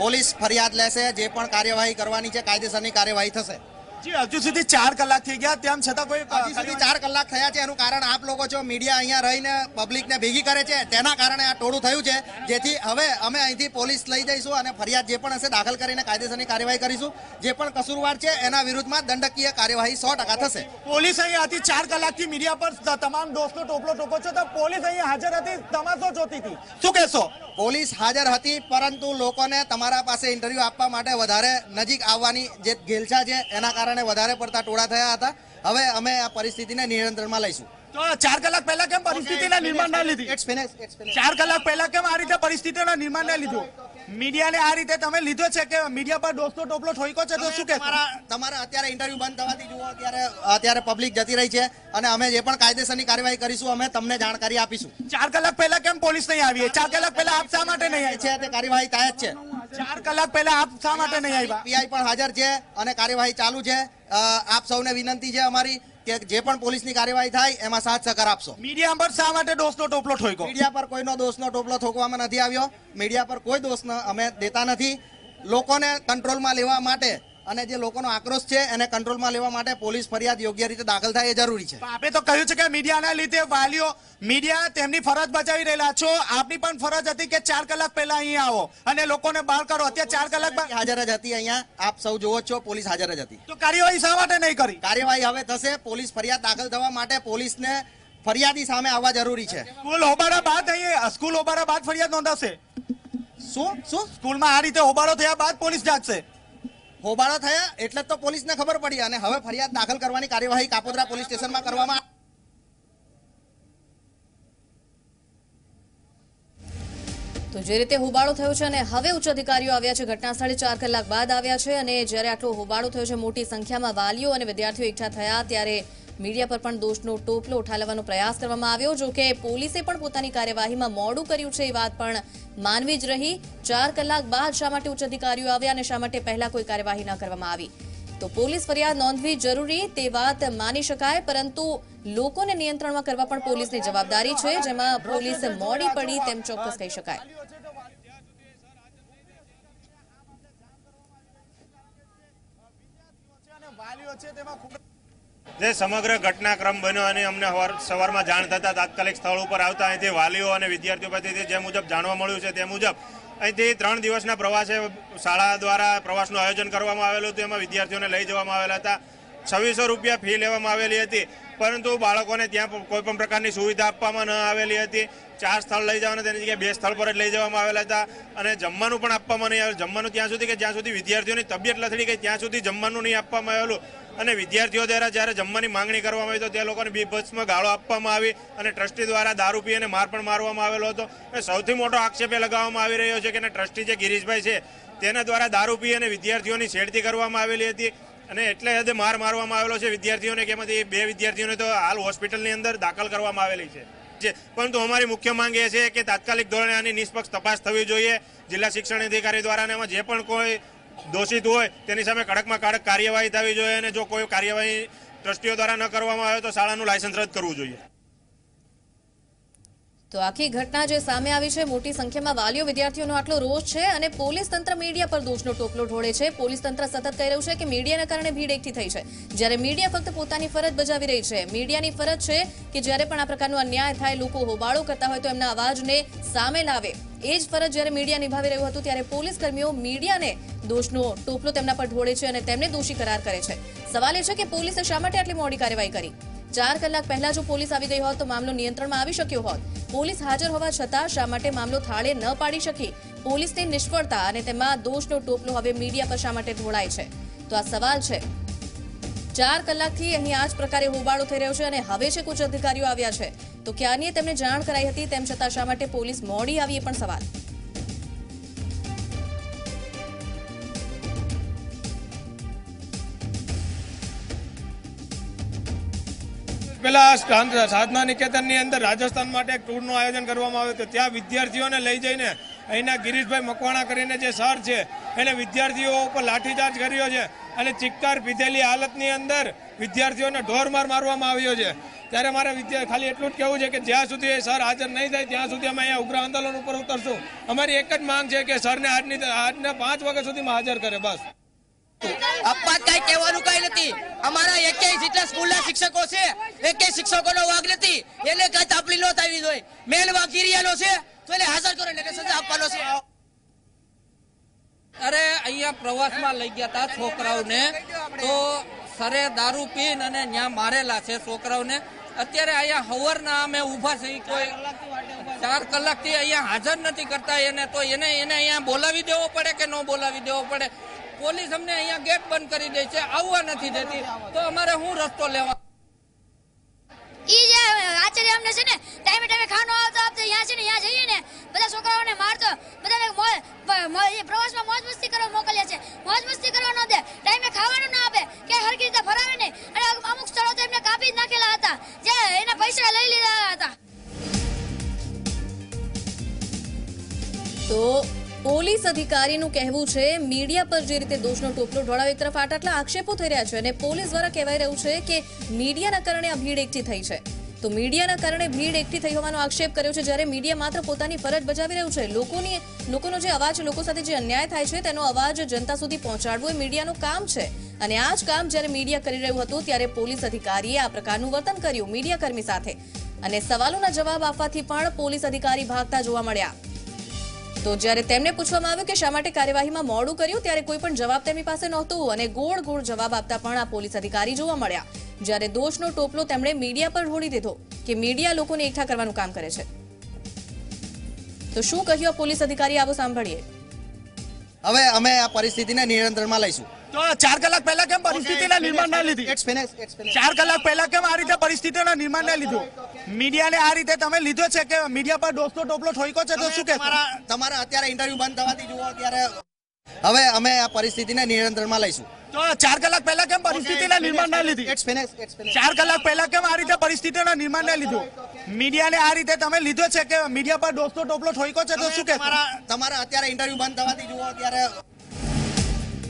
પોલીસ ફરિયાદ લેશે, જે પણ કાર્યવાહી કરવાની છે કાયદેસરની કાર્યવાહી થશે. હજુ સુધી 4 કલાક થઈ ગયા, તેમ છતાં કોઈ હજી સુધી 4 કલાક થયા છે. એનું કારણ આપ લોકો જો મીડિયા અહીંયા રહીને પબ્લિકને ભેગી કરે છે તેના કારણે આ ટોળું થયું છે. જેથી હવે અમે અહીંથી પોલીસ લઈ જઈશું અને ફરિયાદ જે પણ હશે દાખલ કરીને કાયદેસરની કાર્યવાહી કરીશું. જે પણ કસૂરવાર છે એના વિરુદ્ધમાં દંડકીય કાર્યવાહી 100% થશે. પોલીસ અહીંયાથી 4 કલાકથી મીડિયા પર તમામ દોષનો ટોપલો ટોકો છો તો પોલીસ અહીંયા હાજર હતી, તમાશો જોતી હતી, શું કહેશો? પોલીસ હાજર હતી પરંતુ લોકોને તમારા પાસે ઇન્ટરવ્યુ આપવા માટે વધારે નજીક આવવાની જે ઘેલછા છે એના કારણે વધારે પડતા ટોળા થયા હતા. હવે અમે આ પરિસ્થિતિને નિયંત્રણમાં લઈશું. તો 4 કલાક પહેલા કેમ પરિસ્થિતિના નિર્માણ ના લીધી? 4 કલાક પહેલા કેમ આ રીતે પરિસ્થિતિના નિર્માણ ના લીધું? મીડિયાને આ રીતે તમે લીધો છે કે મીડિયા પર દોસ્તો ટોપલો ઠોક્યો છે તો શું કે તમારા અત્યારે ઇન્ટરવ્યુ બંધ થવાથી જુઓ અત્યારે પબ્લિક જતી રહી છે અને અમે જે પણ કાયદેસરની કાર્યવાહી કરીશું અમે તમને જાણકારી આપીશું. 4 કલાક પહેલા કેમ પોલીસ નહીં આવી? 4 કલાક પહેલા આપ શા માટે નહીં આવી? છે તે કાર્યવાહી થાય જ છે. 4 કલાક પહેલા આપ શા માટે નહીં આવ્યા? પીઆઈ પણ હાજર છે અને કાર્યવાહી ચાલુ છે. આપ સૌને વિનંતી છે અમારી કે જે પણ પોલીસની કાર્યવાહી થાય એમાં સાથ સહકાર આપશો. મીડિયા પર શા માટે દોષનો ટોપલો ઠોક્યો? મીડિયા પર કોઈનો દોષનો ટોપલો ઠોકવામાં નથી આવ્યો. મીડિયા પર કોઈ દોષ અમે દેતા નથી. લોકોને કંટ્રોલમાં લેવા માટે અને જે લોકોનો આક્રોશ છે એને કંટ્રોલમાં લેવા માટે પોલીસ ફરિયાદ યોગ્ય રીતે દાખલ થાય એ જરૂરી છે. આપે તો કહ્યું છે કે મીડિયાના લીધે વાલીઓ મીડિયા તેમની ફરજ બજાવી રહેલા છો. આપની પણ ફરજ હતી કે 4 કલાક પહેલા અહીંયા આવો અને લોકોને બહાર કરો. અત્યારે 4 કલાક હાજર જ હતી અહીંયા. આપ સૌ જોવો છો પોલીસ હાજર જ હતી. તો કાર્યવાહી શા માટે નહીં કરી? કાર્યવાહી હવે થશે. પોલીસ ફરિયાદ દાખલ થવા માટે પોલીસને ફરિયાદી સામે આવવા જરૂરી છે. સ્કૂલ હોબાળા બાદ અહીંયા સ્કૂલ હોબાળા બાદ ફરિયાદ નોંધાશે. શું સ્કૂલમાં આ રીતે હોબાળો થયા બાદ પોલીસ જાગશે? હોબાળો થયા એટલે તો પોલીસને ખબર પડી અને હવે ફરિયાદ દાખલ કરવાની કાર્યવાહી કાપોદ્રા પોલીસ સ્ટેશનમાં કરવામાં. તો જે રીતે હોબાળો થયો છે અને હવે ઉચ્ચ અધિકારીઓ આવ્યા છે, ઘટના સ્થળે 4 કલાક બાદ આવ્યા છે અને જ્યારે આટલો હોબાળો થયો છે, મોટી સંખ્યામાં વાલીઓ અને વિદ્યાર્થીઓ એકઠા થયા ત્યારે મીડિયા પર પણ દોષનો ટોપલો ઉઠાવવાનો પ્રયાસ કરવામાં આવ્યો. જો કે પોલીસે પણ પોતાની કાર્યવાહીમાં મોડું કર્યું છે એ વાત પણ માનવી જ રહી. 4 કલાક બાદ શા માટે ઉચ્ચ અધિકારીઓ આવ્યા અને શા માટે પહેલા કોઈ કાર્યવાહી ન કરવામાં આવી? તો પોલીસ ફરિયાદ નોંધવી જરૂરી તે વાત માની શકાય, પરંતુ લોકોને નિયંત્રણમાં કરવા પણ પોલીસની જવાબદારી છે, જેમાં પોલીસ મોડી પડી તેમ ચોક્કસ કહી શકાય. જે સમગ્ર ઘટનાક્રમ બન્યો અને અમને સવારમાં જાણ થતા તાત્કાલિક સ્થળ ઉપર આવતા અહીંથી વાલીઓ અને વિદ્યાર્થીઓ પાસેથી જે મુજબ જાણવા મળ્યું છે તે મુજબ અહીંથી 3 દિવસના પ્રવાસે શાળા દ્વારા પ્રવાસનું આયોજન કરવામાં આવેલું હતું. એમાં વિદ્યાર્થીઓને લઈ જવામાં આવેલા હતા. 2600 રૂપિયા ફી લેવામાં આવેલી હતી, પરંતુ બાળકોને ત્યાં કોઈ પણ પ્રકારની સુવિધા આપવામાં ન આવેલી હતી. 4 સ્થળ લઈ જવાના તેની જગ્યાએ 2 સ્થળ પર જ લઈ જવામાં આવેલા હતા અને જમવાનું પણ આપવામાં નહીં આવેલું. જમવાનું ત્યાં સુધી કે જ્યાં સુધી વિદ્યાર્થીઓની તબિયત લથડી ગઈ ત્યાં સુધી જમવાનું નહીં આપવામાં આવેલું અને વિદ્યાર્થીઓ દ્વારા જ્યારે જમવાની માંગણી કરવામાં આવી તો તે લોકોને બીભત્સમ ગાળો આપવામાં આવી અને ટ્રસ્ટી દ્વારા દારૂ પીને માર પણ મારવામાં આવેલો હતો. સૌથી મોટો આક્ષેપ એ લગાવવામાં આવી રહ્યો છે કે ટ્રસ્ટી જે ગિરીશભાઈ છે તેના દ્વારા દારૂ પી અને વિદ્યાર્થીઓની છેડતી કરવામાં આવેલી હતી અને એટલે હદે માર મારવામાં આવેલો છે વિદ્યાર્થીઓને, કે એમાંથી 2 વિદ્યાર્થીઓને તો હાલ હોસ્પિટલની અંદર દાખલ કરવામાં આવેલી છે. પરંતુ અમારી મુખ્ય માંગ એ છે કે તાત્કાલિક ધોરણે આની નિષ્પક્ષ તપાસ થવી જોઈએ જિલ્લા શિક્ષણ અધિકારી દ્વારા, અને એમાં જે પણ કોઈ દોષિત હોય તેની સામે કડકમાં કડક કાર્યવાહી થવી જોઈએ, અને જો કોઈ કાર્યવાહી ટ્રસ્ટીઓ દ્વારા ન કરવામાં આવે તો શાળાનું લાયસન્સ રદ કરવું જોઈએ. તો આખી ઘટના જે સામે આવી છે, મોટી સંખ્યામાં વાલીઓ વિદ્યાર્થીઓનો આટલો રોષ છે અને પોલીસ તંત્ર મીડિયા પર દોષનો ટોપલો ઢોળે છે. પોલીસ તંત્ર સતત કહી રહ્યું છે કે મીડિયાના કારણે ભીડ એકઠી થઈ છે, જ્યારે મીડિયા ફક્ત પોતાની ફરજ બજાવી રહી છે. મીડિયાની ફરજ છે કે જ્યારે પણ આ પ્રકારનો અન્યાય થાય, લોકો હોબાળો કરતા હોય તો એમના અવાજને સામે લાવે. એ જ ફરજ જ્યારે મીડિયા નિભાવી રહ્યું હતું ત્યારે પોલીસ કર્મીઓ મીડિયાને દોષનો ટોપલો તેમના પર ઢોળે છે અને તેમને દોષી કરાર કરે છે. સવાલ એ છે કે પોલીસે શા માટે આટલી મોડી કાર્યવાહી કરી? 4 કલાક પહેલા જો પોલીસ આવી ગઈ હોત તો મામલો નિયંત્રણમાં આવી શક્યો હોત. પોલીસ હાજર હોવા છતાં શા માટે મામલો થાળે ન પાડી શકી? પોલીસની નિષ્ફળતા અને તેમાં દોષનો ટોપલો હવે મીડિયા પર શા માટે ઢોળાય છે? તો આ સવાલ છે. 4 કલાકથી અહીં આ જ પ્રકારે હોબાળો થઈ રહ્યો છે અને હવે છે ઉચ્ચ અધિકારીઓ આવ્યા છે તો ક્યાંની તેમને જાણ કરાઈ હતી, તેમ છતાં શા માટે પોલીસ મોડી આવી એ પણ સવાલ. પેલા સાધના નિકેતનની અંદર રાજસ્થાન માટે એક ટૂરનું આયોજન કરવામાં આવ્યું હતું. ત્યાં વિદ્યાર્થીઓને લઈ જઈને અહીંના ગિરીશભાઈ મકવાણા કરીને જે સર છે એને વિદ્યાર્થીઓ ઉપર લાઠીચાર્જ કર્યો છે અને ચિક્કાર પીધેલી હાલતની અંદર વિદ્યાર્થીઓને ઢોરમાર મારવામાં આવ્યો છે. ત્યારે મારે ખાલી એટલું જ કહેવું છે કે જ્યાં સુધી એ સર હાજર નહીં થાય ત્યાં સુધી અમે અહીંયા ઉગ્ર આંદોલન ઉપર ઉતરશું. અમારી એક જ માંગ છે કે સરને આજના 5 વાગ્યા સુધીમાં હાજર કરે, બસ. અપવાદ કઈ કહેવાનું કઈ નથી. અમારા 21 જેટલા સ્કૂલના શિક્ષકો છે, 21 શિક્ષકોનો વાગ નથી, એને કઈ તાપલી નો થવી જોઈએ. મેલ વાગ ગિરિયાનો છે તો એને હાજર કરો, એને સજા આપવાનો છે. અરે અહીંયા પ્રવાસમાં લઈ ગયા હતા છોકરાઓને, તો સરે દારૂ પીને અને ત્યાં મારેલા છે છોકરાઓને. અત્યારે અહીંયા હવરના અમે ઊભા છે, કોઈ 4 કલાકથી અહીંયા હાજર નથી કરતા. એને તો એને અહીંયા બોલાવી દેવો પડે કે ન બોલાવી દેવો પડે? પોલીસ અમને અહીંયા ગેટ બંધ કરી દે છે, આવવા નથી દેતી, તો અમારે શું રસ્તો લેવા? ઈ જે આચાર્ય અમને છે ને ટાઈમે ખાનો આવતો અહીંયા છે ને અહીંયા જઈએ ને બધા છોકરાઓને મારતો, બધાને પ્રવાસમાં મોજ મસ્તી કરવા મોકલ્યા છે. મોજ મસ્તી કરવા ન દે, ટાઈમે ખાવાનું ના આપે, કે હરખી રીતે ફરાવે નહીં, અને અમુક સ્થળો તો એમને કાપી જ નાખેલા હતા, જે એના પૈસા લઈ લીધા હતા. તો પોલીસ અધિકારીનું કહેવું છે મીડિયા પર જે રીતે દોષનો ટોપલો ઢોળાવે, એક તરફ આટલા આક્ષેપો થઈ રહ્યા છે અને પોલીસ દ્વારા કહેવાય રહ્યું છે કે મીડિયાના કારણે આ ભીડ એકઠી થઈ છે. તો મીડિયાના કારણે ભીડ એકઠી થઈ હોવાનો આક્ષેપ કર્યો છે, જ્યારે મીડિયા માત્ર પોતાની ફરજ બજાવી રહ્યું છે. લોકોનો જે અવાજ, લોકો સાથે જે અન્યાય થાય છે તેનો અવાજ જનતા સુધી પહોંચાડવો એ મીડિયાનું કામ છે. અને આ જ કામ જ્યારે મીડિયા કરી રહ્યું હતું ત્યારે પોલીસ અધિકારીએ આ પ્રકારનું વર્તન કર્યું મીડિયાકર્મી સાથે, અને સવાલોના જવાબ આપવાથી પણ પોલીસ અધિકારી ભાગતા જોવા મળ્યા. તો જ્યારે તેમને પૂછવામાં આવ્યું કે શા માટે કાર્યવાહીમાં મોડું કર્યું ત્યારે કોઈ પણ જવાબ તેમની પાસે નહોતું અને ગોળ ગોળ જવાબ આપતા પણ આ પોલીસ અધિકારી જોવા મળ્યા. જ્યારે દોષનો ટોપલો તેમણે મીડિયા પર ઢોળી દીધો કે મીડિયા લોકોને એકઠા કરવાનું કામ કરે છે. તો શું કહ્યું પોલીસ અધિકારી, આવો સાંભળીએ. હવે અમે આ પરિસ્થિતિને નિયંત્રણમાં લઈશું. તો 4 કલાક પહેલા કેમ પરિસ્થિતિના નિર્માણ ના લીધી? 4 કલાક પહેલા કેમ આ રીતે પરિસ્થિતિના નિર્માણ ના લીધું? મીડિયાને આ રીતે તમે લીધો છે કે મીડિયા પર દોષનો ટોપલો ઠોક્યો છે, તો શું કે તમારા અત્યારે ઇન્ટરવ્યુ બંધ થવાથી જુઓ અત્યારે. હવે અમે આ પરિસ્થિતિને નિયંત્રણમાં લઈશું. તો 4 કલાક પહેલા કેમ પરિસ્થિતિના નિર્માણ ના લીધી? 4 કલાક પહેલા કેમ આ રીતે પરિસ્થિતિના નિર્માણ ના લીધું? મીડિયાને આ રીતે તમે લીધો છે કે મીડિયા પર દોષનો ટોપલો ઠોક્યો છે, તો શું કે તમારા અત્યારે ઇન્ટરવ્યુ બંધ થવાથી જુઓ અત્યારે.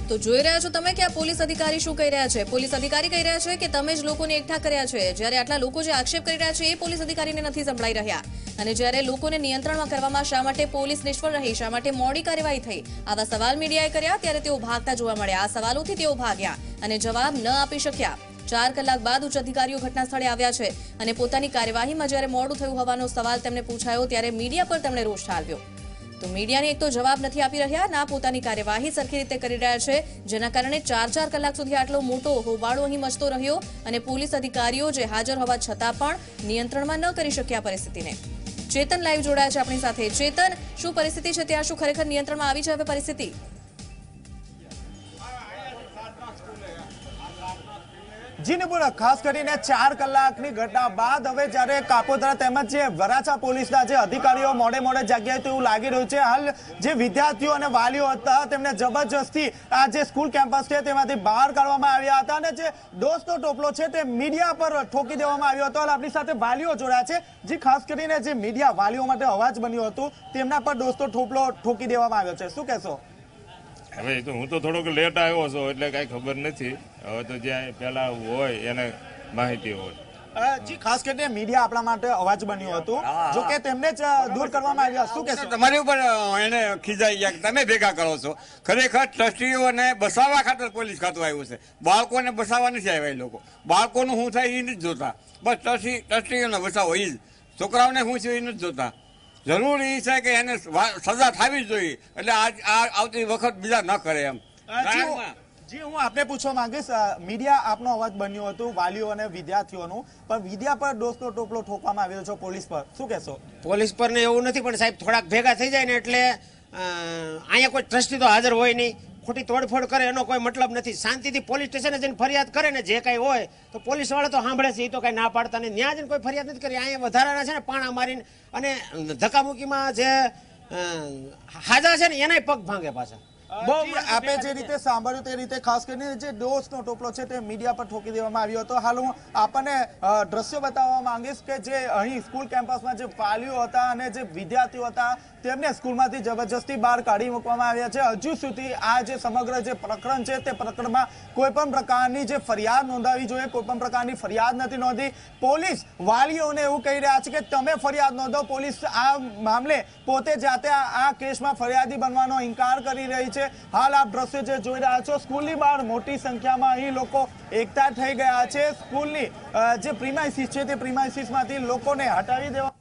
તો જોઈ રહ્યા છો તમે કે આ પોલીસ અધિકારી શું કહી રહ્યા છે. પોલીસ અધિકારી કહી રહ્યા છે કે તમે જ લોકોને એકઠા કર્યા છે, જ્યારે આટલા લોકો જે આક્ષેપ કરી રહ્યા છે એ પોલીસ અધિકારીને નથી સંભળાઈ રહ્યા. અને જ્યારે લોકોને નિયંત્રણમાં કરવામાં શા માટે પોલીસ નિષ્ફળ રહી, શા માટે મોડી કાર્યવાહી થઈ, આવા સવાલ મીડિયાએ કર્યા ત્યારે તેઓ ભાગતા જોવા મળ્યા. આ સવાલોથી તેઓ ભાગ્યા અને જવાબ ન આપી શક્યા. 4 કલાક બાદ ઉચ્ચ અધિકારીઓ ઘટના સ્થળે આવ્યા છે અને પોતાની કાર્યવાહીમાં જ્યારે મોડું થયું હોવાનો સવાલ તેમને પૂછાયો ત્યારે મીડિયા પર તેમણે રોષ ઠાલવ્યો. તો મીડિયાને એક તો જવાબ નથી આપી રહ્યા, ના પોતાની કાર્યવાહી સરખી રીતે કરી રહ્યા છે, જેના કારણે 4 કલાક સુધી આટલો મોટો હોબાળો અહીં મચતો રહ્યો અને પોલીસ અધિકારીઓ જે હાજર હોવા છતાં પણ નિયંત્રણમાં ન કરી શક્યા પરિસ્થિતિને. ચેતન લાઈવ જોડાયા છે આપણી સાથે. ચેતન, શું પરિસ્થિતિ છે ત્યાં? શું ખરેખર નિયંત્રણમાં આવી છે હવે પરિસ્થિતિ? જીનપુર ખાસ કરીને 4 કલાકની ઘટના બાદ હવે જ્યારે કાપોદ્રા તેમજ જે વરાછા પોલીસના જે અધિકારીઓ મોડે જાગ્યા તો એવું લાગી રહ્યું છે. હાલ જે વિદ્યાર્થીઓ અને વાલીઓ હતા તેમને જબરજસ્તી આ જે સ્કૂલ કેમ્પસ છે તેમાંથી બહાર કાઢવામાં આવ્યા હતા અને જે દોસ્તો ટોપલો છે તે મીડિયા પર ઠોકી દેવામાં આવ્યો હતો. હાલ આપણી સાથે વાલીઓ જોડાયા છે, જે ખાસ કરીને જે મીડિયા વાલીઓ માટે અવાજ બન્યું હતું તેમના પર દોસ્તો ટોપલો ઠોકી દેવામાં આવ્યો છે. શું કહેશો? હવે તો હું તો થોડોક લેટ આવ્યો છું એટલે કઈ ખબર નથી. હવે તો જ્યાં પેલા હોય એને માહિતી હોય. જી ખાસ કરીને મીડિયા આપણા માટે અવાજ બન્યું હતું, જો કે તેમને જ દૂર કરવામાં આવ્યા. શું કહેશો? તમારી ઉપર એને ખીજાઈ ગયા, તમે ભેગા કરો છો. ખરેખર ટ્રસ્ટીઓને બસાવવા ખાતર પોલીસ ખાતું આવ્યું છે, બાળકોને બસાવવા નથી આવ્યા. એ લોકો બાળકોનું શું થાય એ નથી જોતા, બસ ટ્રસ્ટીઓને બસાવો એ જ. છોકરાઓને શું છે એ નથી જોતા. જરૂરી છે કે એને સજા થવી જ જોઈએ, એટલે આવતી વખત બીજા ન કરે એમ. જી હું આપને પૂછવા માંગીશ, મીડિયા આપનો અવાજ બન્યું હતું વાલીઓ અને વિદ્યાર્થીઓનું, પણ વિદ્યા પર દોસ્તો ટોપલો ઠોકવામાં આવ્યો છે પોલીસ પર. શું કહેશો? પોલીસ પર ને એવું નથી, પણ સાહેબ થોડાક ભેગા થઈ જાય ને એટલે અહીંયા કોઈ ટ્રસ્ટી તો હાજર હોય નહીં. ખોટી તોડફોડ કરે એનો કોઈ મતલબ નથી. શાંતિથી પોલીસ સ્ટેશને જઈને ફરિયાદ કરે ને જે કાંઈ હોય તો પોલીસ વાળા તો સાંભળે છે, એ તો કાંઈ ના પાડતા નહીં. ત્યાં જઈને કોઈ ફરિયાદ નથી કરી. અહીંયા વધારાના છે ને પાણા મારીને અને ધક્કામુક્કીમાં જે હાજા છે ને એનાય પગ ભાંગે પાછા. આપે જે રીતે સાંભળ્યું તે રીતે ખાસ કરીને જે દોસ્તનો ટોપલો છે તે મીડિયા પર ઠોકી દેવામાં આવ્યો હતો. હાલ હું આપણને દ્રશ્યો બતાવવા માંગીશ કે જે અહીં સ્કૂલ કેમ્પસમાં જે વાલીઓ હતા અને જે વિદ્યાર્થીઓ હતા તેમને સ્કૂલમાંથી જબરજસ્તી બહાર કાઢી મૂકવામાં આવ્યા છે. હજુ સુધી આ જે સમગ્ર જે પ્રકરણ છે તે પ્રકરણમાં કોઈ પણ પ્રકારની જે ફરિયાદ નોંધાવી જોઈએ, કોઈ પણ પ્રકારની ફરિયાદ નથી નોંધી. પોલીસ વાલીઓને એવું કહી રહ્યા છે કે તમે ફરિયાદ નોંધો. પોલીસ આ મામલે પોતે જાતે આ કેસમાં ફરિયાદી બનવાનો ઇનકાર કરી રહી છે. હાલ આપ દ્રશ્યો જે જોઈ રહ્યા છો, સ્કૂલની બહાર મોટી સંખ્યામાં અહીં લોકો એકઠા થઈ ગયા છે. સ્કૂલની જે પ્રીમાઇસીસ છે તે પ્રીમાઇસીસમાંથી લોકોને હટાવી દેવા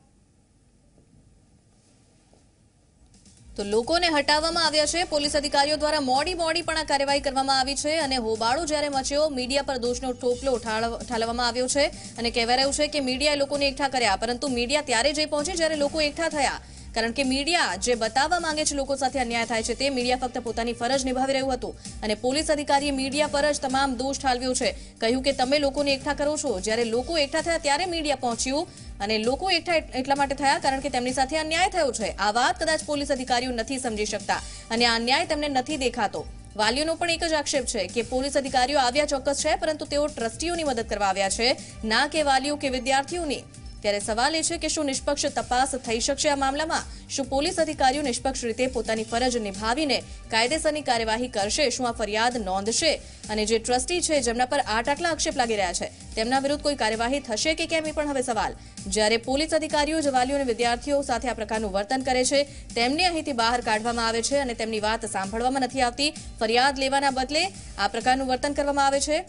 તો લોકોને હટાવવામાં આવ્યા છે. પોલીસ અધિકારીઓ દ્વારા મોડી પણ આ કાર્યવાહી કરવામાં આવી છે અને હોબાળો જ્યારે મચ્યો, મીડિયા પર દોષનો ટોપલો ઠાલવવામાં આવ્યો છે અને કહેવાય રહ્યું છે કે મીડિયાએ લોકોને એકઠા કર્યા, પરંતુ મીડિયા ત્યારે જઈ પહોંચી જ્યારે લોકો એકઠા થયા. કારણ કે મીડિયા જે બતાવવા માંગે છે લોકો સાથે અન્યાય થાય છે તે મીડિયા ફક્ત પોતાની ફરજ નિભાવી રહ્યું હતું અને પોલીસ અધિકારીએ મીડિયા પર જ તમામ દોષ ઠાલવ્યો છે. કહ્યું કે તમે લોકોને એકઠા કરો છો. જ્યારે લોકો એકઠા થયા ત્યારે મીડિયા પહોંચ્યું અને લોકો એકઠા એટલા માટે થયા કારણ કે તેમની સાથે અન્યાય થયો છે. આ વાત કદાચ પોલીસ અધિકારીઓ નથી સમજી શકતા અને આ અન્યાય તેમને નથી દેખાતો. વાલીઓનો પણ એક જ આક્ષેપ છે કે પોલીસ અધિકારીઓ આવ્યા ચોક્કસ છે, પરંતુ તેઓ ટ્રસ્ટીઓની મદદ કરવા આવ્યા છે, ના કે વાલીઓ કે વિદ્યાર્થીઓની. ત્યારે સવાલ એ છે કે શું નિષ્પક્ષ તપાસ થઈ શકશે આ મામલામાં? શું પોલીસ અધિકારીઓ નિષ્પક્ષ રીતે પોતાની ફરજ નિભાવીને કાયદેસરની કાર્યવાહી કરશે? શું આ ફરિયાદ નોંધશે? અને જે ટ્રસ્ટી છે જેમના પર આટલા આક્ષેપ લાગી રહ્યા છે તેમના વિરુદ્ધ કોઈ કાર્યવાહી થશે કે કેમ, એ પણ હવે સવાલ. જ્યારે પોલીસ અધિકારીઓ જ વાલીઓ અને વિદ્યાર્થીઓ સાથે આ પ્રકારનું વર્તન કરે છે, તેમને અહીંથી બહાર કાઢવામાં આવે છે અને તેમની વાત સાંભળવામાં નથી આવતી. ફરિયાદ લેવાના બદલે આ પ્રકારનું વર્તન કરવામાં આવે છે.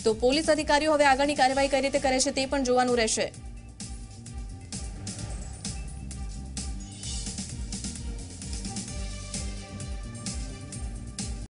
તો પોલીસ અધિકારીઓ હવે આગળની કાર્યવાહી કઈ રીતે કરે છે તે પણ જોવાનું રહેશે.